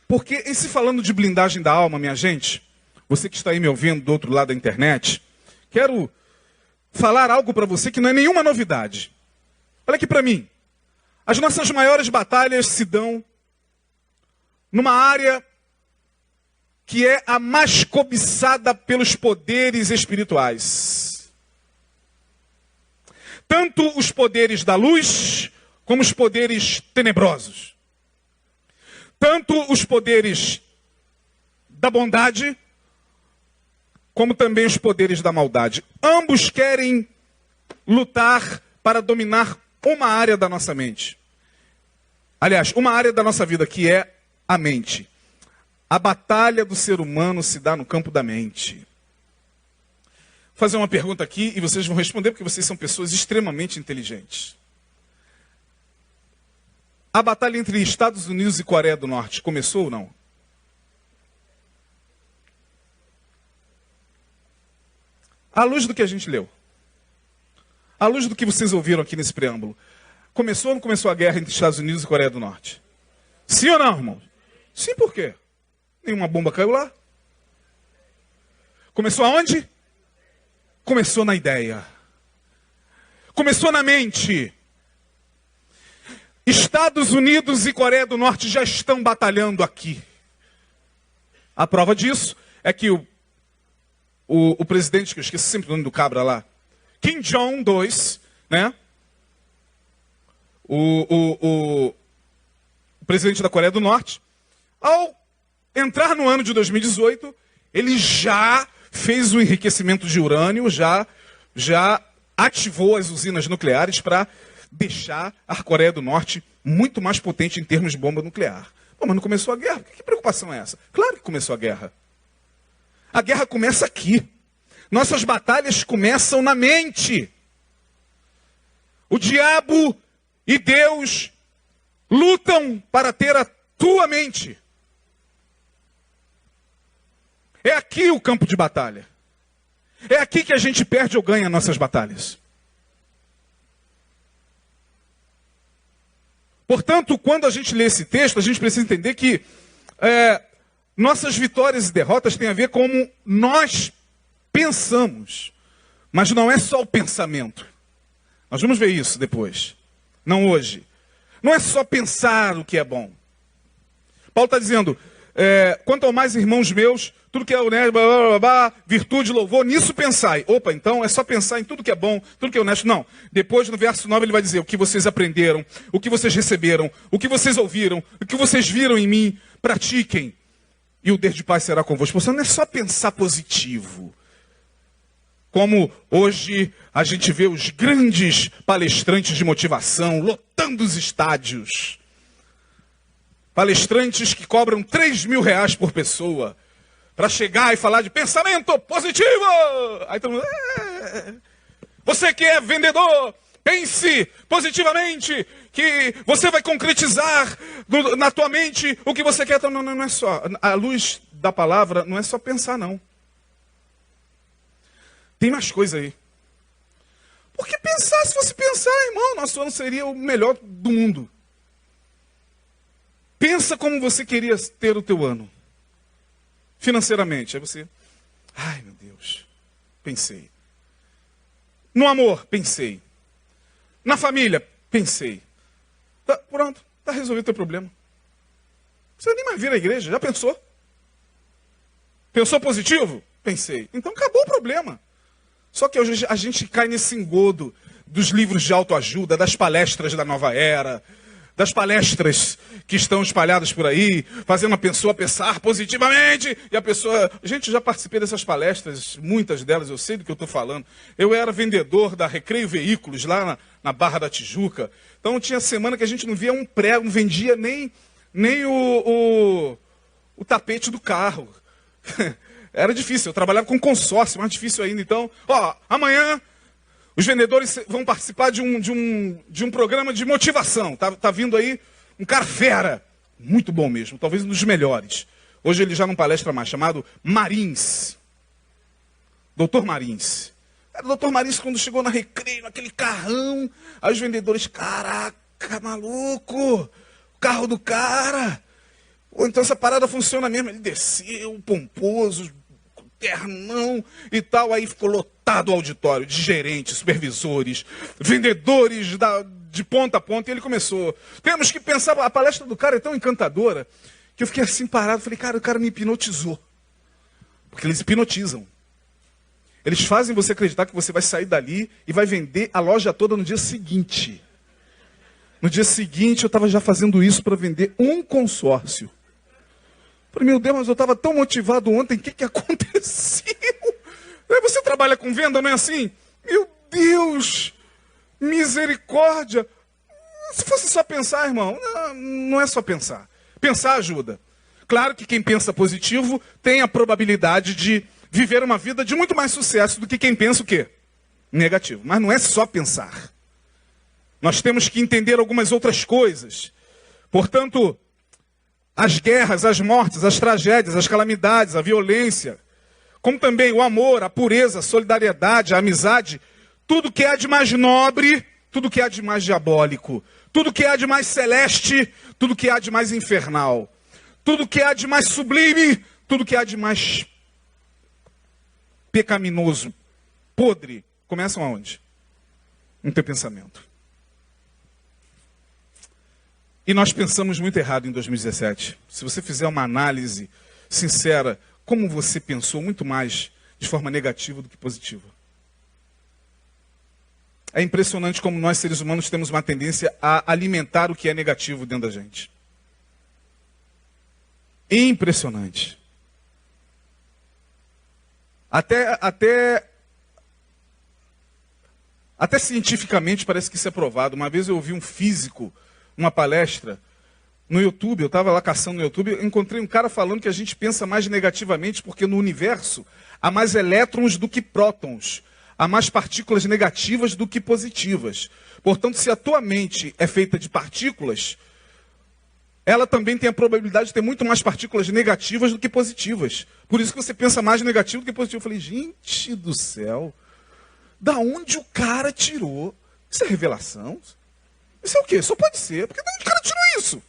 A: Porque, em se falando de blindagem da alma, minha gente, você que está aí me ouvindo do outro lado da internet, quero falar algo para você que não é nenhuma novidade. Olha aqui para mim. As nossas maiores batalhas se dão numa área que é a mais cobiçada pelos poderes espirituais. Tanto os poderes da luz, como os poderes tenebrosos. Tanto os poderes da bondade, como também os poderes da maldade. Ambos querem lutar para dominar uma área da nossa mente. Aliás, uma área da nossa vida, que é a mente. A batalha do ser humano se dá no campo da mente. Vou fazer uma pergunta aqui e vocês vão responder, porque vocês são pessoas extremamente inteligentes. A batalha entre Estados Unidos e Coreia do Norte começou ou não? À luz do que a gente leu, à luz do que vocês ouviram aqui nesse preâmbulo, começou ou não começou a guerra entre Estados Unidos e Coreia do Norte? Sim ou não, irmãos? Sim, por quê? Nenhuma bomba caiu lá. Começou aonde? Começou na ideia. Começou na mente. Estados Unidos e Coreia do Norte já estão batalhando aqui. A prova disso é que o presidente, que eu esqueci sempre o nome do cabra lá, Kim Jong-un, né? O presidente da Coreia do Norte, ao entrar no ano de 2018, ele já fez o enriquecimento de urânio, já ativou as usinas nucleares para deixar a Coreia do Norte muito mais potente em termos de bomba nuclear. Bom, mas não começou a guerra? Que preocupação é essa? Claro que começou a guerra. A guerra começa aqui. Nossas batalhas começam na mente. O diabo e Deus lutam para ter a tua mente. É aqui o campo de batalha. É aqui que a gente perde ou ganha nossas batalhas. Portanto, quando a gente lê esse texto, a gente precisa entender que nossas vitórias e derrotas têm a ver com como nós pensamos. Mas não é só o pensamento. Nós vamos ver isso depois. Não hoje. Não é só pensar o que é bom. Paulo está dizendo, quanto ao mais, irmãos meus, tudo que é honesto, blá, blá, blá, blá, virtude, louvor, nisso pensai. Opa, então é só pensar em tudo que é bom, tudo que é honesto. Não. Depois, no verso 9, ele vai dizer o que vocês aprenderam, o que vocês receberam, o que vocês ouviram, o que vocês viram em mim, pratiquem. E o Deus de paz será convosco. Portanto, não é só pensar positivo. Como hoje a gente vê os grandes palestrantes de motivação lotando os estádios. Palestrantes que cobram R$3.000 por pessoa para chegar e falar de pensamento positivo. Aí todo mundo... Você que é vendedor, pense positivamente que você vai concretizar na tua mente o que você quer. Então, não é só. A luz da palavra não é só pensar, não. Tem mais coisa aí. Porque pensar, se fosse pensar, irmão, nosso ano seria o melhor do mundo. Pensa como você queria ter o teu ano. Financeiramente. Aí você, ai meu Deus, pensei. No amor, pensei. Na família, pensei. Pronto, está resolvido o teu problema. Você nem mais vir à igreja, já pensou? Pensou positivo? Pensei. Então acabou o problema. Só que hoje a gente cai nesse engodo dos livros de autoajuda, das palestras da nova era, das palestras que estão espalhadas por aí, fazendo a pessoa pensar positivamente, e a pessoa... Gente, eu já participei dessas palestras, muitas delas, eu sei do que eu estou falando. Eu era vendedor da Recreio Veículos, lá na Barra da Tijuca. Então tinha semana que a gente não via um prego, não vendia nem o tapete do carro. Era difícil, eu trabalhava com consórcio, mais difícil ainda. Então, amanhã os vendedores vão participar de um programa de motivação. Tá vindo aí um cara fera, muito bom mesmo, talvez um dos melhores. Hoje ele já não palestra mais, chamado Marins. Doutor Marins. Era o doutor Marins quando chegou na Recreio, naquele carrão. Aí os vendedores, caraca, maluco, o carro do cara. Ou então essa parada funciona mesmo. Ele desceu, pomposo, ternão e tal. Aí ficou lotado o auditório de gerentes, supervisores, vendedores de ponta a ponta. E ele começou. Temos que pensar, a palestra do cara é tão encantadora que eu fiquei assim parado. Falei, cara, o cara me hipnotizou. Porque eles hipnotizam. Eles fazem você acreditar que você vai sair dali e vai vender a loja toda no dia seguinte. No dia seguinte eu estava já fazendo isso para vender um consórcio. Falei, meu Deus, mas eu estava tão motivado ontem, o que aconteceu? Você trabalha com venda, não é assim? Meu Deus, misericórdia. Se fosse só pensar, irmão, não é só pensar. Pensar ajuda. Claro que quem pensa positivo tem a probabilidade de viver uma vida de muito mais sucesso do que quem pensa o quê? Negativo. Mas não é só pensar. Nós temos que entender algumas outras coisas. Portanto, as guerras, as mortes, as tragédias, as calamidades, a violência, como também o amor, a pureza, a solidariedade, a amizade, tudo que há de mais nobre, tudo que há de mais diabólico, tudo que há de mais celeste, tudo que há de mais infernal, tudo que há de mais sublime, tudo que há de mais pecaminoso, podre, começam aonde? No teu pensamento. E nós pensamos muito errado em 2017. Se você fizer uma análise sincera, como você pensou muito mais de forma negativa do que positiva. É impressionante como nós, seres humanos, temos uma tendência a alimentar o que é negativo dentro da gente. Impressionante. Até cientificamente parece que isso é provado. Uma vez eu ouvi um físico, uma palestra no YouTube, eu estava lá caçando no YouTube, eu encontrei um cara falando que a gente pensa mais negativamente porque no universo há mais elétrons do que prótons, há mais partículas negativas do que positivas. Portanto, se a tua mente é feita de partículas, ela também tem a probabilidade de ter muito mais partículas negativas do que positivas. Por isso que você pensa mais negativo do que positivo. Eu falei, gente do céu, da onde o cara tirou? Isso é revelação? Isso é o quê? Só pode ser. Porque de onde o cara tirou isso?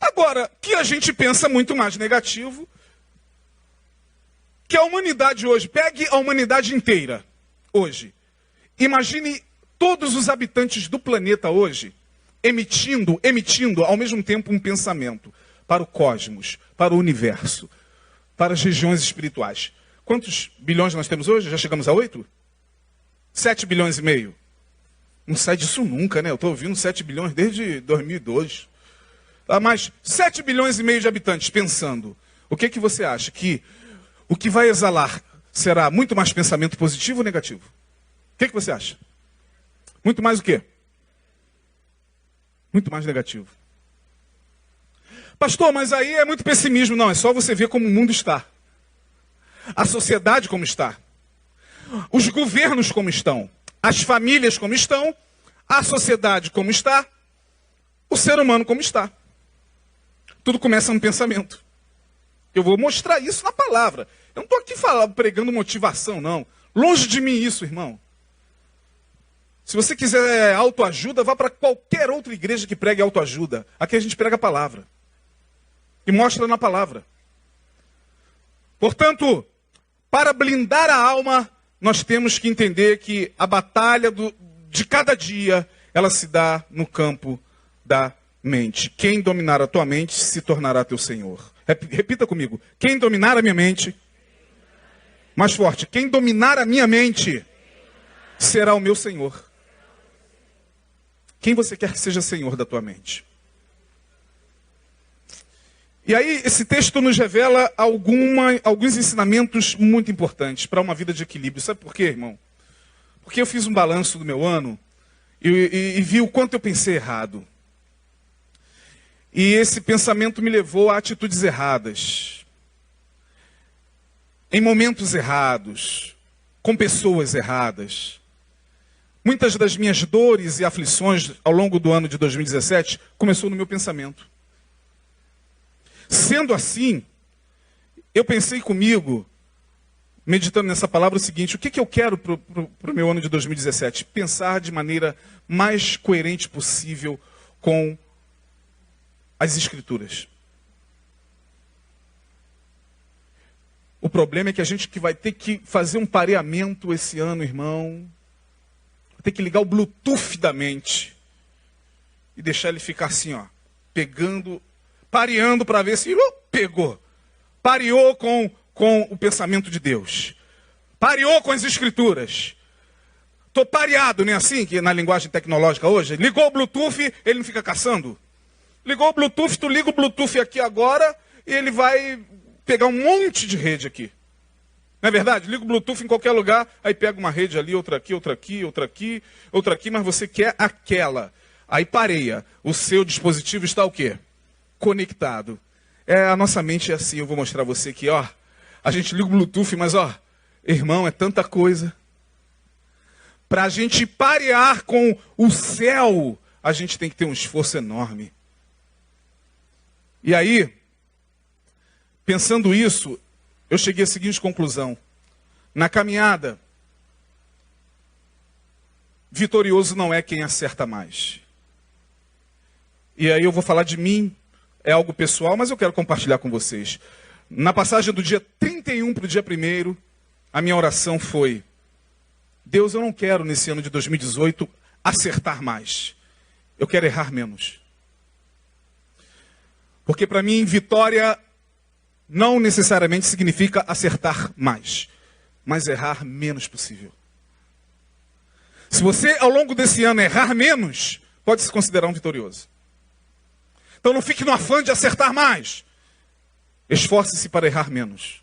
A: Agora, que a gente pensa muito mais negativo, que a humanidade hoje, pegue a humanidade inteira, hoje. Imagine todos os habitantes do planeta hoje, emitindo ao mesmo tempo um pensamento para o cosmos, para o universo, para as regiões espirituais. Quantos bilhões nós temos hoje? Já chegamos a 8? 7 bilhões e meio. Não sai disso nunca, né? Eu estou ouvindo 7 bilhões desde 2002. Mas 7 bilhões e meio de habitantes pensando. O que você acha? Que o que vai exalar será muito mais pensamento positivo ou negativo? O que você acha? Muito mais o quê? Muito mais negativo. Pastor, mas aí é muito pessimismo. Não, é só você ver como o mundo está. A sociedade como está. Os governos como estão. As famílias como estão. A sociedade como está. O ser humano como está. Tudo começa no pensamento. Eu vou mostrar isso na palavra. Eu não estou aqui pregando motivação, não. Longe de mim isso, irmão. Se você quiser autoajuda, vá para qualquer outra igreja que pregue autoajuda. Aqui a gente prega a palavra. E mostra na palavra. Portanto, para blindar a alma, nós temos que entender que a batalha de cada dia, ela se dá no campo da mente. Quem dominar a tua mente se tornará teu senhor. Repita comigo. Quem dominar a minha mente, Mais forte. Quem dominar a minha mente será o meu Senhor. Quem você quer que seja Senhor da tua mente? E aí, esse texto nos revela alguns ensinamentos muito importantes para uma vida de equilíbrio. Sabe por quê, irmão? Porque eu fiz um balanço do meu ano e vi o quanto eu pensei errado. E esse pensamento me levou a atitudes erradas. Em momentos errados. Com pessoas erradas. Muitas das minhas dores e aflições ao longo do ano de 2017 começou no meu pensamento. Sendo assim, eu pensei comigo, meditando nessa palavra, o seguinte: o que eu quero para o meu ano de 2017? Pensar de maneira mais coerente possível com as Escrituras. O problema é que a gente vai ter que fazer um pareamento esse ano, irmão. Vai ter que ligar o Bluetooth da mente e deixar ele ficar assim, ó, pegando, pareando para ver se pegou. Pareou com o pensamento de Deus. Pareou com as Escrituras. Estou pareado, não é assim que na linguagem tecnológica hoje? Ligou o Bluetooth, ele não fica caçando? Ligou o Bluetooth, tu liga o Bluetooth aqui agora e ele vai pegar um monte de rede aqui. Não é verdade? Liga o Bluetooth em qualquer lugar, aí pega uma rede ali, outra aqui, outra aqui, outra aqui, outra aqui, mas você quer aquela. Aí pareia. O seu dispositivo está o quê? Conectado. A nossa mente é assim, eu vou mostrar a você aqui, ó. A gente liga o Bluetooth, mas ó, irmão, é tanta coisa. Para a gente parear com o céu, a gente tem que ter um esforço enorme. E aí, pensando isso, eu cheguei à seguinte conclusão. Na caminhada, vitorioso não é quem acerta mais. E aí eu vou falar de mim, é algo pessoal, mas eu quero compartilhar com vocês. Na passagem do dia 31 para o dia 1º, a minha oração foi: Deus, eu não quero nesse ano de 2018 acertar mais. Eu quero errar menos. Porque para mim, vitória não necessariamente significa acertar mais, mas errar menos possível. Se você, ao longo desse ano, errar menos, pode se considerar um vitorioso. Então não fique no afã de acertar mais. Esforce-se para errar menos.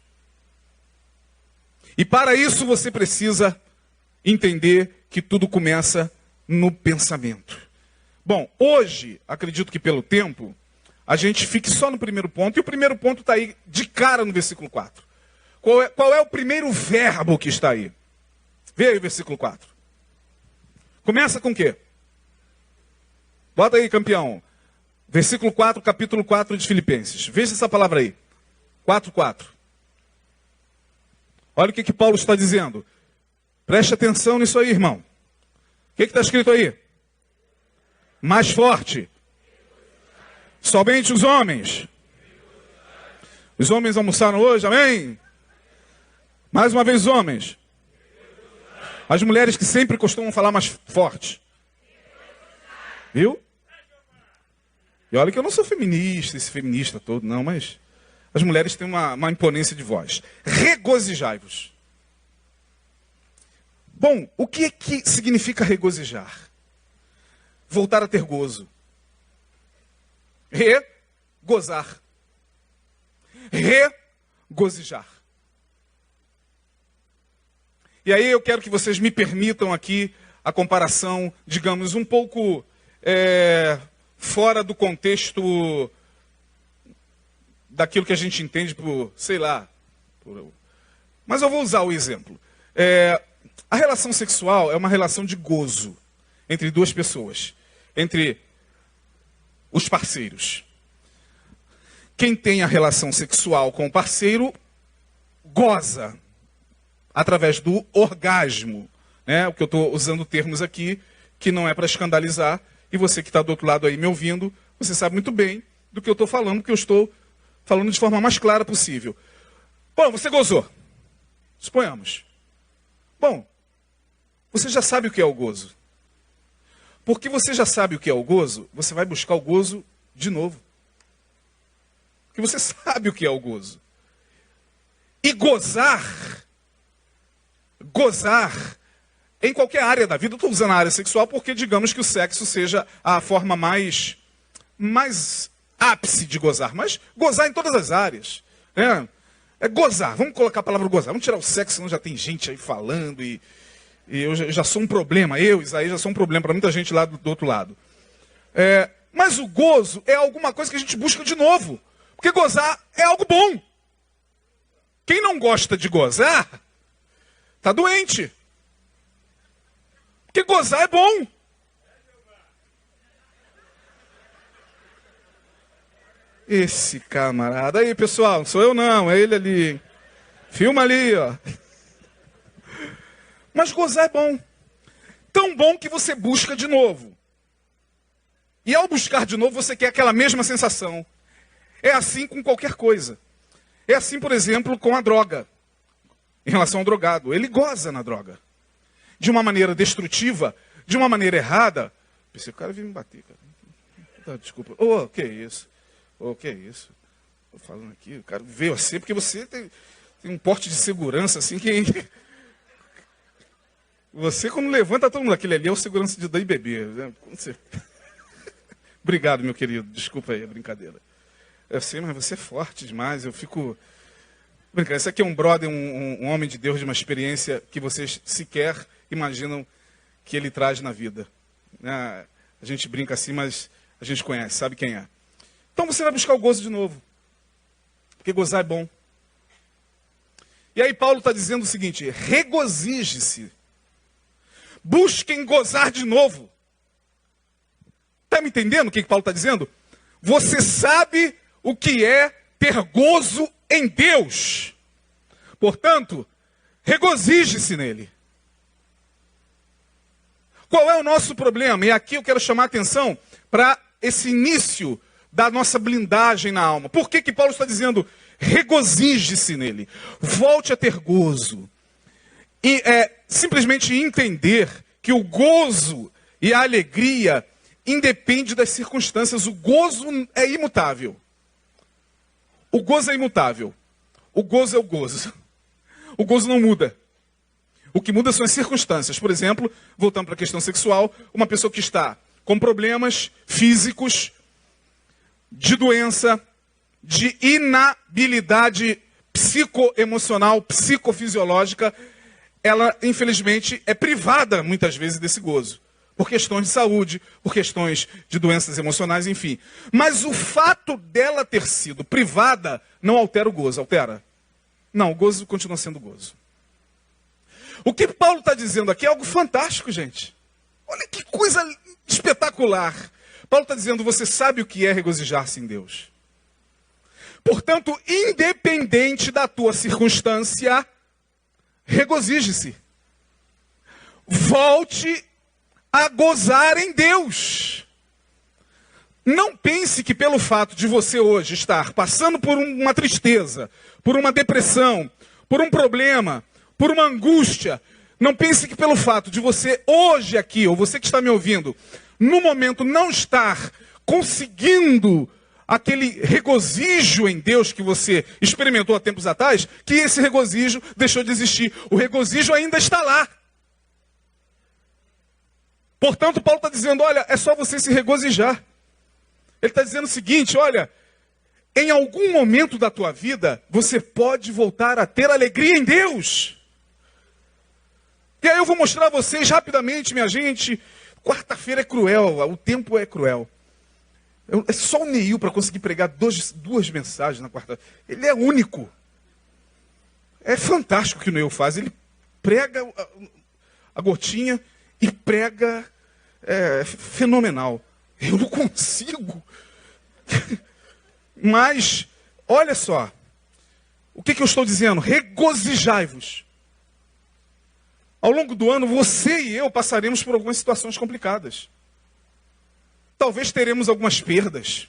A: E para isso você precisa entender que tudo começa no pensamento. Bom, hoje, acredito que pelo tempo, a gente fique só no primeiro ponto. E o primeiro ponto está aí de cara no versículo 4. Qual é o primeiro verbo que está aí? Vê aí o versículo 4. Começa com o quê? Bota aí, campeão. Versículo 4, capítulo 4 de Filipenses. Veja essa palavra aí. 4:4. Olha o que Paulo está dizendo. Preste atenção nisso aí, irmão. O que está escrito aí? Mais forte. Somente os homens. Os homens almoçaram hoje, amém? Mais uma vez os homens. As mulheres que sempre costumam falar mais forte. Viu? E olha que eu não sou feminista, esse feminista todo, não, mas as mulheres têm uma imponência de voz. Regozijai-vos. Bom, o que significa regozijar? Voltar a ter gozo. Regozar. Regozijar. E aí eu quero que vocês me permitam aqui a comparação, digamos, um pouco fora do contexto daquilo que a gente entende por, sei lá. Mas eu vou usar o exemplo. A relação sexual é uma relação de gozo entre duas pessoas, entre os parceiros. Quem tem a relação sexual com o parceiro goza através do orgasmo, né? O que eu estou usando termos aqui que não é para escandalizar, e você que está do outro lado aí me ouvindo, você sabe muito bem do que eu estou falando, porque eu estou falando de forma mais clara possível. Bom, você gozou. Suponhamos. Bom, você já sabe o que é o gozo. Porque você já sabe o que é o gozo, você vai buscar o gozo de novo. Porque você sabe o que é o gozo. E gozar gozar em qualquer área da vida. Eu estou usando a área sexual porque digamos que o sexo seja a forma mais ápice de gozar. Mas gozar em todas as áreas. É gozar. Vamos colocar a palavra gozar. Vamos tirar o sexo, senão já tem gente aí falando e eu já sou um problema. Eu, Isaías, já sou um problema para muita gente lá do outro lado. Mas o gozo é alguma coisa que a gente busca de novo. Porque gozar é algo bom. Quem não gosta de gozar, está doente. Porque gozar é bom. Esse camarada. Aí, pessoal, não sou eu não, é ele ali. Filma ali, ó. Mas gozar é bom. Tão bom que você busca de novo. E ao buscar de novo, você quer aquela mesma sensação. É assim com qualquer coisa. É assim, por exemplo, com a droga. Em relação ao drogado. Ele goza na droga. De uma maneira destrutiva, de uma maneira errada. Pensei, o cara veio me bater, cara. Desculpa. Que isso? Que isso? Tô falando aqui, o cara veio assim, porque você tem um porte de segurança, assim, que... Você, quando levanta todo mundo, aquele ali é o segurança de dar e beber. Né? Obrigado, meu querido. Desculpa aí a brincadeira. Eu sei, mas você é forte demais. Eu fico... Brincadeira. Esse aqui é um brother, um homem de Deus, de uma experiência que vocês sequer imaginam que ele traz na vida. A gente brinca assim, mas a gente conhece, sabe quem é. Então você vai buscar o gozo de novo. Porque gozar é bom. E aí Paulo está dizendo o seguinte: regozije-se. Busquem gozar de novo. Está me entendendo o que Paulo está dizendo? Você sabe o que é ter gozo em Deus. Portanto, regozije-se nele. Qual é o nosso problema? E aqui eu quero chamar a atenção para esse início da nossa blindagem na alma. Por que Paulo está dizendo regozije-se nele? Volte a ter gozo. E simplesmente entender que o gozo e a alegria independe das circunstâncias. O gozo é imutável. O gozo é imutável. O gozo é o gozo. O gozo não muda. O que muda são as circunstâncias. Por exemplo, voltando para a questão sexual, uma pessoa que está com problemas físicos, de doença, de inabilidade psicoemocional, psicofisiológica, ela, infelizmente, é privada, muitas vezes, desse gozo. Por questões de saúde, por questões de doenças emocionais, enfim. Mas o fato dela ter sido privada não altera o gozo. Altera? Não, o gozo continua sendo gozo. O que Paulo está dizendo aqui é algo fantástico, gente. Olha que coisa espetacular. Paulo está dizendo, você sabe o que é regozijar-se em Deus. Portanto, independente da tua circunstância, regozije-se. Volte a gozar em Deus. Não pense que pelo fato de você hoje estar passando por uma tristeza, por uma depressão, por um problema, por uma angústia, não pense que pelo fato de você hoje aqui, ou você que está me ouvindo, no momento não estar conseguindo aquele regozijo em Deus que você experimentou há tempos atrás, que esse regozijo deixou de existir. O regozijo ainda está lá. Portanto, Paulo está dizendo, olha, é só você se regozijar. Ele está dizendo o seguinte, olha, em algum momento da tua vida, você pode voltar a ter alegria em Deus. E aí eu vou mostrar a vocês rapidamente, minha gente. Quarta-feira é cruel, o tempo é cruel. É só o Neil para conseguir pregar duas mensagens na quarta-feira. Ele é único. É fantástico o que o Neil faz. Ele prega a gotinha e prega fenomenal. Eu não consigo. Mas, olha só. O que eu estou dizendo? Regozijai-vos. Ao longo do ano, você e eu passaremos por algumas situações complicadas. Talvez teremos algumas perdas.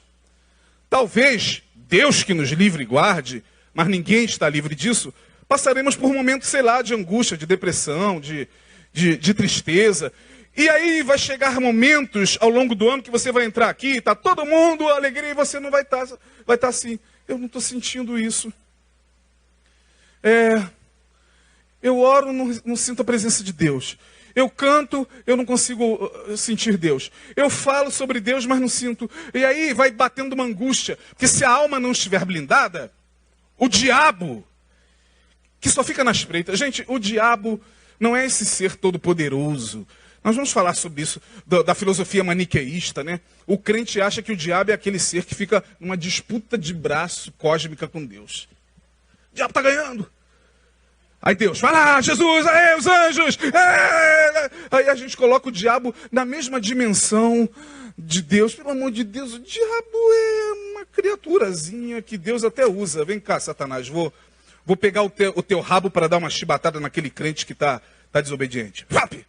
A: Talvez, Deus que nos livre e guarde, mas ninguém está livre disso, passaremos por momentos, sei lá, de angústia, de depressão, de tristeza. E aí vai chegar momentos ao longo do ano que você vai entrar aqui, está todo mundo alegria e você não vai estar assim. Eu não estou sentindo isso. Eu oro, não sinto a presença de Deus. Eu canto, eu não consigo sentir Deus. Eu falo sobre Deus, mas não sinto. E aí vai batendo uma angústia. Porque se a alma não estiver blindada, o diabo, que só fica na espreita. Gente, o diabo não é esse ser todo-poderoso. Nós vamos falar sobre isso, da filosofia maniqueísta, né? O crente acha que o diabo é aquele ser que fica numa disputa de braço cósmica com Deus. O diabo está ganhando. Aí Deus, vai lá, Jesus, aí os anjos. Aí a gente coloca o diabo na mesma dimensão de Deus. Pelo amor de Deus, o diabo é uma criaturazinha que Deus até usa. Vem cá, Satanás, vou pegar o teu rabo para dar uma chibatada naquele crente que está desobediente. Vap!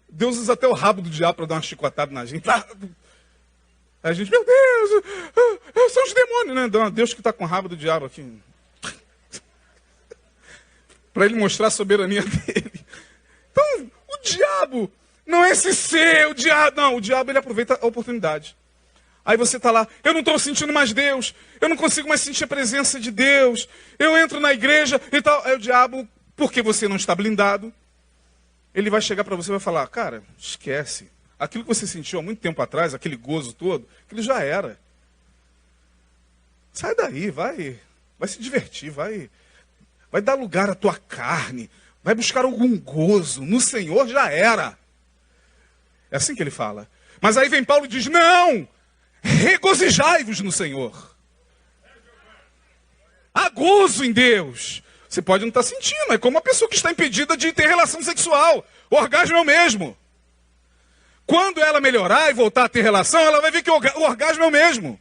A: Deus usa até o rabo do diabo para dar uma chicotada na gente. A gente, meu Deus, são os demônios, né? Deus que está com o rabo do diabo aqui. Para ele mostrar a soberania dele. Então, o diabo não é esse ser, o diabo ele aproveita a oportunidade. Aí você está lá, eu não estou sentindo mais Deus, eu não consigo mais sentir a presença de Deus, eu entro na igreja e tal. Aí o diabo, porque você não está blindado, ele vai chegar para você e vai falar, cara, esquece. Aquilo que você sentiu há muito tempo atrás, aquele gozo todo, aquilo já era. Sai daí, vai se divertir, vai dar lugar à tua carne, vai buscar algum gozo. No Senhor já era. É assim que ele fala. Mas aí vem Paulo e diz, não, regozijai-vos no Senhor. Há gozo em Deus. Você pode não estar sentindo, é como uma pessoa que está impedida de ter relação sexual. O orgasmo é o mesmo. Quando ela melhorar e voltar a ter relação, ela vai ver que o orgasmo é o mesmo.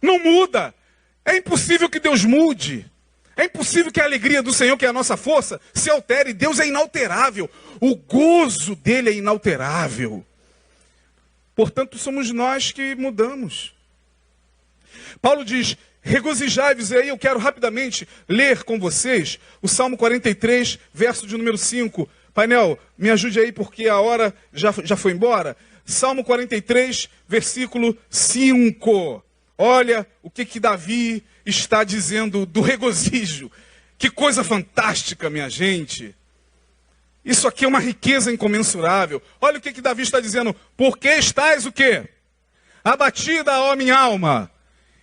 A: Não muda. É impossível que Deus mude. É impossível que a alegria do Senhor, que é a nossa força, se altere. Deus é inalterável. O gozo dele é inalterável. Portanto, somos nós que mudamos. Paulo diz, regozijai-vos. E aí eu quero rapidamente ler com vocês o Salmo 43, verso de número 5. Painel, me ajude aí porque a hora já foi embora. Salmo 43, versículo 5. Olha o que Davi está dizendo do regozijo. Que coisa fantástica, minha gente. Isso aqui é uma riqueza incomensurável. Olha o que Davi está dizendo. Por que estás o quê? Abatida, ó minha alma.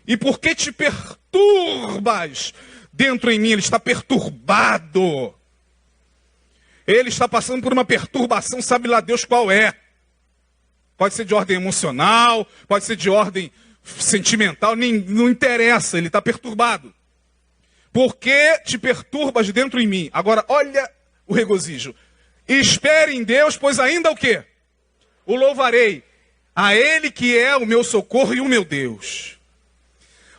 A: E por que te perturbas dentro em mim? Ele está perturbado. Ele está passando por uma perturbação, sabe lá Deus qual é. Pode ser de ordem emocional, pode ser de ordem sentimental, não interessa, ele está perturbado. Por que te perturbas dentro em mim? Agora, olha o regozijo. Espere em Deus, pois ainda o quê? O louvarei. A Ele que é o meu socorro e o meu Deus.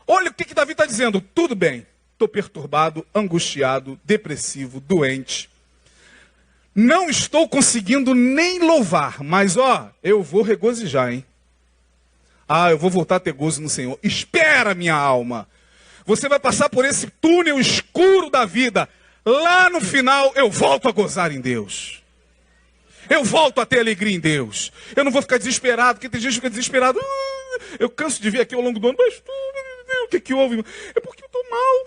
A: Olha o que Davi está dizendo. Tudo bem, estou perturbado, angustiado, depressivo, doente. Não estou conseguindo nem louvar, mas eu vou regozijar, hein? Eu vou voltar a ter gozo no Senhor. Espera, minha alma. Você vai passar por esse túnel escuro da vida. Lá no final, eu volto a gozar em Deus. Eu volto a ter alegria em Deus. Eu não vou ficar desesperado, porque tem gente que fica desesperado. Eu canso de vir aqui ao longo do ano, mas o que houve? É porque eu estou mal.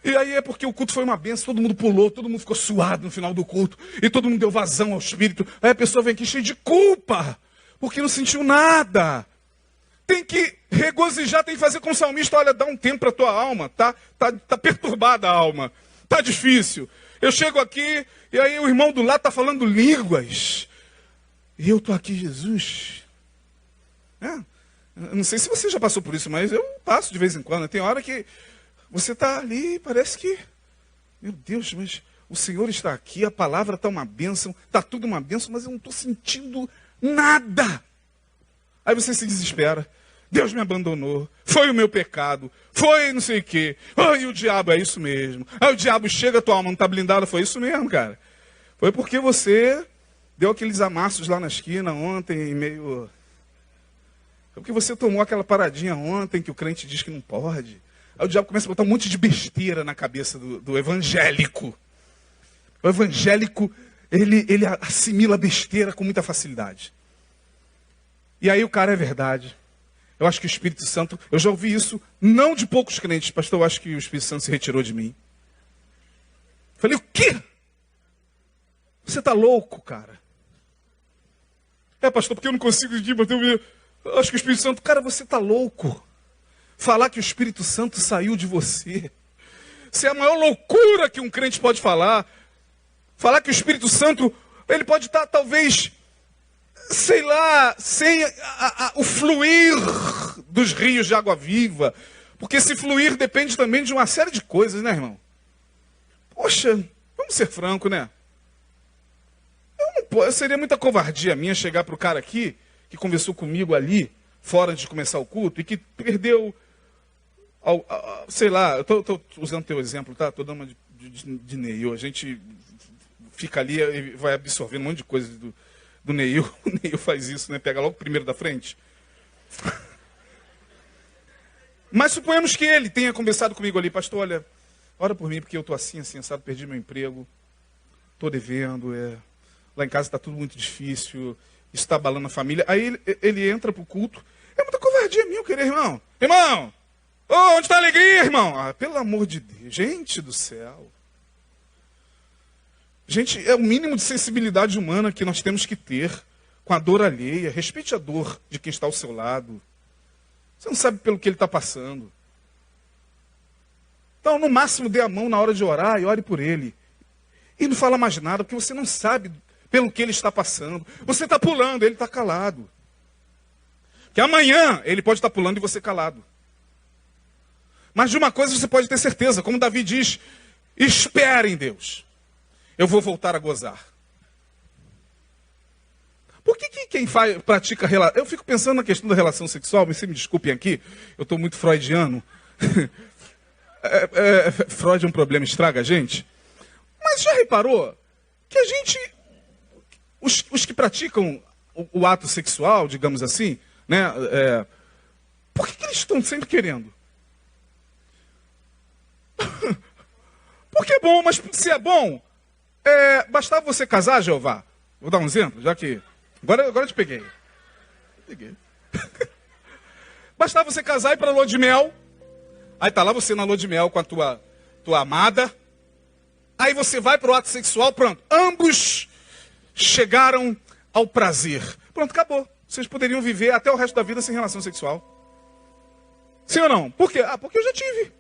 A: E aí é porque o culto foi uma benção, todo mundo pulou, todo mundo ficou suado no final do culto, e todo mundo deu vazão ao Espírito. Aí a pessoa vem aqui cheia de culpa, porque não sentiu nada. Tem que regozijar, tem que fazer com o salmista, olha, dá um tempo para a tua alma, tá perturbada a alma, tá difícil. Eu chego aqui, e aí o irmão do lado está falando línguas, e eu estou aqui, Jesus. Eu não sei se você já passou por isso, mas eu passo de vez em quando. Tem hora que você está ali, parece que, meu Deus, mas o Senhor está aqui, a palavra está uma bênção, está tudo uma bênção, mas eu não estou sentindo nada. Aí você se desespera. Deus me abandonou, foi o meu pecado, foi não sei o quê. E o diabo, é isso mesmo. Aí o diabo chega, a tua alma não está blindada, foi isso mesmo, cara. Foi porque você deu aqueles amassos lá na esquina ontem, meio... Foi porque você tomou aquela paradinha ontem que o crente diz que não pode. Aí o diabo começa a botar um monte de besteira na cabeça do evangélico. O evangélico, ele assimila besteira com muita facilidade. E aí o cara é verdade. Eu acho que o Espírito Santo, eu já ouvi isso, não de poucos crentes, pastor, eu acho que o Espírito Santo se retirou de mim. Falei, o quê? Você está louco, cara? Pastor, porque eu não consigo ir, eu acho que o Espírito Santo, cara, você está louco. Falar que o Espírito Santo saiu de você. Isso é a maior loucura que um crente pode falar. Falar que o Espírito Santo, ele pode estar talvez, sei lá, sem o fluir dos rios de água viva. Porque esse fluir depende também de uma série de coisas, né, irmão? Poxa, vamos ser francos, né? Seria muita covardia minha chegar para o cara aqui, que conversou comigo ali, fora de começar o culto, e que perdeu, sei lá, eu estou usando teu exemplo, tá? Estou dando uma de Neil. A gente fica ali e vai absorvendo um monte de coisa do Neil. O Neil faz isso, né? Pega logo o primeiro da frente. Mas suponhamos que ele tenha conversado comigo ali, pastor, olha, ora por mim, porque eu estou assim, assado, perdi meu emprego, estou devendo, lá em casa está tudo muito difícil, isso está abalando a família. Aí ele entra para o culto. É muita covardia minha, eu querer, irmão. Irmão, onde está a alegria, irmão? Pelo amor de Deus, gente do céu. Gente, é o mínimo de sensibilidade humana que nós temos que ter com a dor alheia. Respeite a dor de quem está ao seu lado. Você não sabe pelo que ele está passando. Então, no máximo, dê a mão na hora de orar e ore por ele. E não fala mais nada, porque você não sabe pelo que ele está passando. Você está pulando, ele está calado. Que amanhã ele pode estar pulando e você calado. Mas de uma coisa você pode ter certeza, como Davi diz, espere em Deus. Eu vou voltar a gozar. Por que quem pratica relação... Eu fico pensando na questão da relação sexual, mas se me desculpem aqui, eu estou muito freudiano. Freud é um problema, estraga a gente. Mas já reparou que a gente... Os que praticam o ato sexual, digamos assim, né? Por que eles estão sempre querendo? Porque é bom, mas se é bom, bastava você casar, Jeová. Vou dar um exemplo, já que... Agora eu te peguei. Bastava você casar e ir para a lua de mel. Aí tá lá você na lua de mel com a tua amada. Aí você vai para o ato sexual, pronto. Ambos chegaram ao prazer. Pronto, acabou. Vocês poderiam viver até o resto da vida sem relação sexual. Sim ou não? Por quê? Porque eu já tive.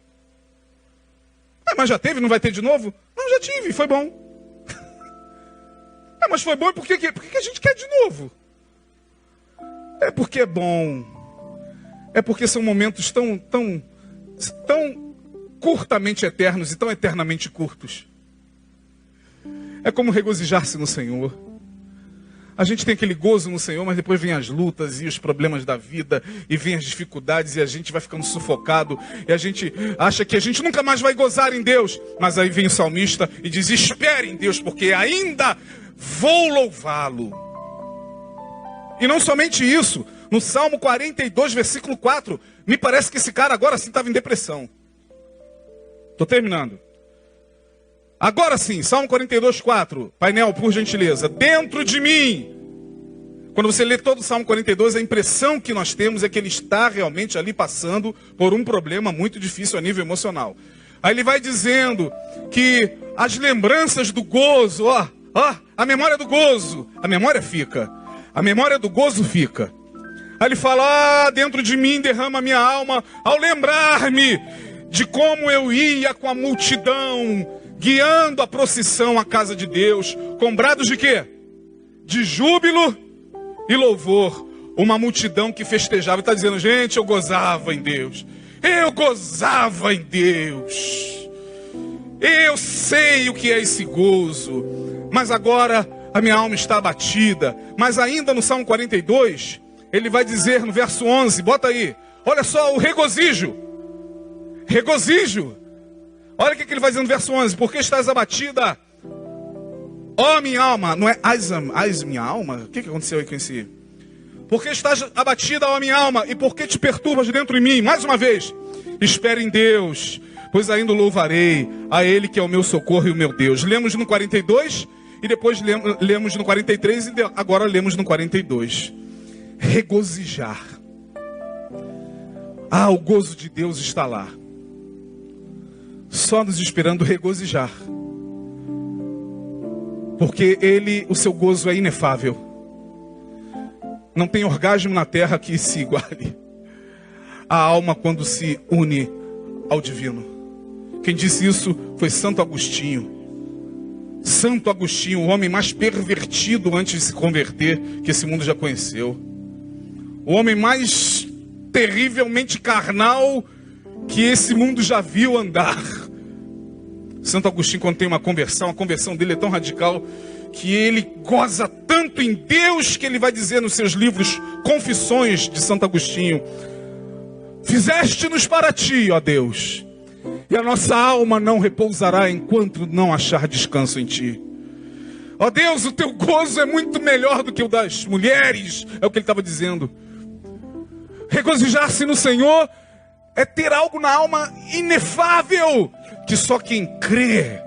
A: Mas já teve, não vai ter de novo? Não, já tive, foi bom. Mas foi bom, e por que a gente quer de novo? É porque é bom. É porque são momentos tão curtamente eternos e tão eternamente curtos. É como regozijar-se no Senhor. A gente tem aquele gozo no Senhor, mas depois vem as lutas e os problemas da vida, e vem as dificuldades, e a gente vai ficando sufocado, e a gente acha que a gente nunca mais vai gozar em Deus. Mas aí vem o salmista e diz, espere em Deus, porque ainda vou louvá-lo. E não somente isso, no Salmo 42, versículo 4, me parece que esse cara agora sim estava em depressão. Estou terminando. Agora sim, Salmo 42, 4. Painel, por gentileza. Dentro de mim. Quando você lê todo o Salmo 42, a impressão que nós temos é que ele está realmente ali passando por um problema muito difícil a nível emocional. Aí ele vai dizendo que as lembranças do gozo, a memória do gozo, a memória fica. A memória do gozo fica. Aí ele fala, dentro de mim derrama a minha alma, ao lembrar-me de como eu ia com a multidão, guiando a procissão à casa de Deus, com brados de quê? De júbilo e louvor. Uma multidão que festejava. Está dizendo, gente, eu gozava em Deus. Eu gozava em Deus. Eu sei o que é esse gozo. Mas agora a minha alma está abatida. Mas ainda no Salmo 42, ele vai dizer no verso 11, bota aí. Olha só o regozijo. Regozijo. Olha o que ele vai dizer no verso 11. Por que estás abatida, ó minha alma? Não é minha alma? O que aconteceu aí com esse? Por que estás abatida, ó minha alma? E por que te perturbas dentro de mim? Mais uma vez. Espere em Deus, pois ainda o louvarei. A Ele que é o meu socorro e o meu Deus. Lemos no 42 e depois lemos no 43 e agora lemos no 42. Regozijar. Ah, o gozo de Deus está lá, só nos esperando regozijar, porque o seu gozo é inefável. Não tem orgasmo na terra que se iguale a alma quando se une ao divino. Quem disse isso foi Santo Agostinho. Santo Agostinho, o homem mais pervertido antes de se converter que esse mundo já conheceu. O homem mais terrivelmente carnal que esse mundo já viu andar. Santo Agostinho, quando tem uma conversão, a conversão dele é tão radical que ele goza tanto em Deus que ele vai dizer nos seus livros Confissões de Santo Agostinho: fizeste-nos para ti, ó Deus, e a nossa alma não repousará enquanto não achar descanso em ti. Ó Deus, o teu gozo é muito melhor do que o das mulheres, é o que ele estava dizendo. Regozijar-se no Senhor é ter algo na alma inefável, que só quem crê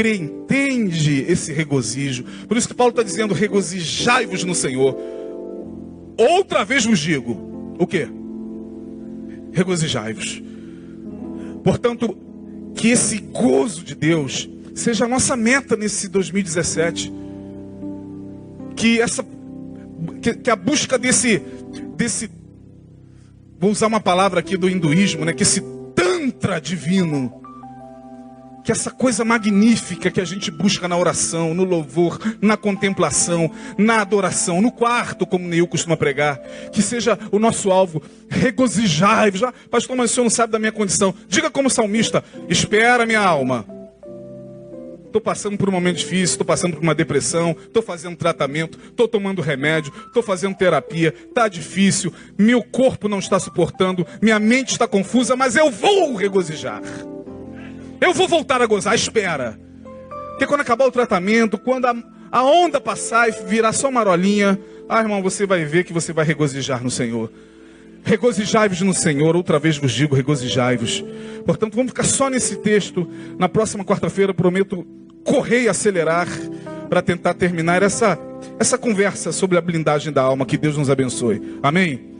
A: entende esse regozijo. Por isso que Paulo está dizendo: regozijai-vos no Senhor. Outra vez vos digo, o quê? Regozijai-vos. Portanto, que esse gozo de Deus seja a nossa meta nesse 2017. Que a busca desse, vou usar uma palavra aqui do hinduísmo, né? Que esse tantra divino, que essa coisa magnífica que a gente busca na oração, no louvor, na contemplação, na adoração, no quarto, como Neil costuma pregar, que seja o nosso alvo. Regozijai-vos. Ah, pastor, mas o senhor não sabe da minha condição. Diga como salmista: espera, minha alma. Estou passando por um momento difícil, estou passando por uma depressão, estou fazendo tratamento, estou tomando remédio, estou fazendo terapia, está difícil, meu corpo não está suportando, minha mente está confusa, mas eu vou regozijar. Eu vou voltar a gozar, espera. Porque quando acabar o tratamento, quando a onda passar e virar só marolinha, irmão, você vai ver que você vai regozijar no Senhor. Regozijai-vos no Senhor, outra vez vos digo, regozijai-vos. Portanto, vamos ficar só nesse texto. Na próxima quarta-feira, prometo correr e acelerar para tentar terminar essa conversa sobre a blindagem da alma. Que Deus nos abençoe. Amém?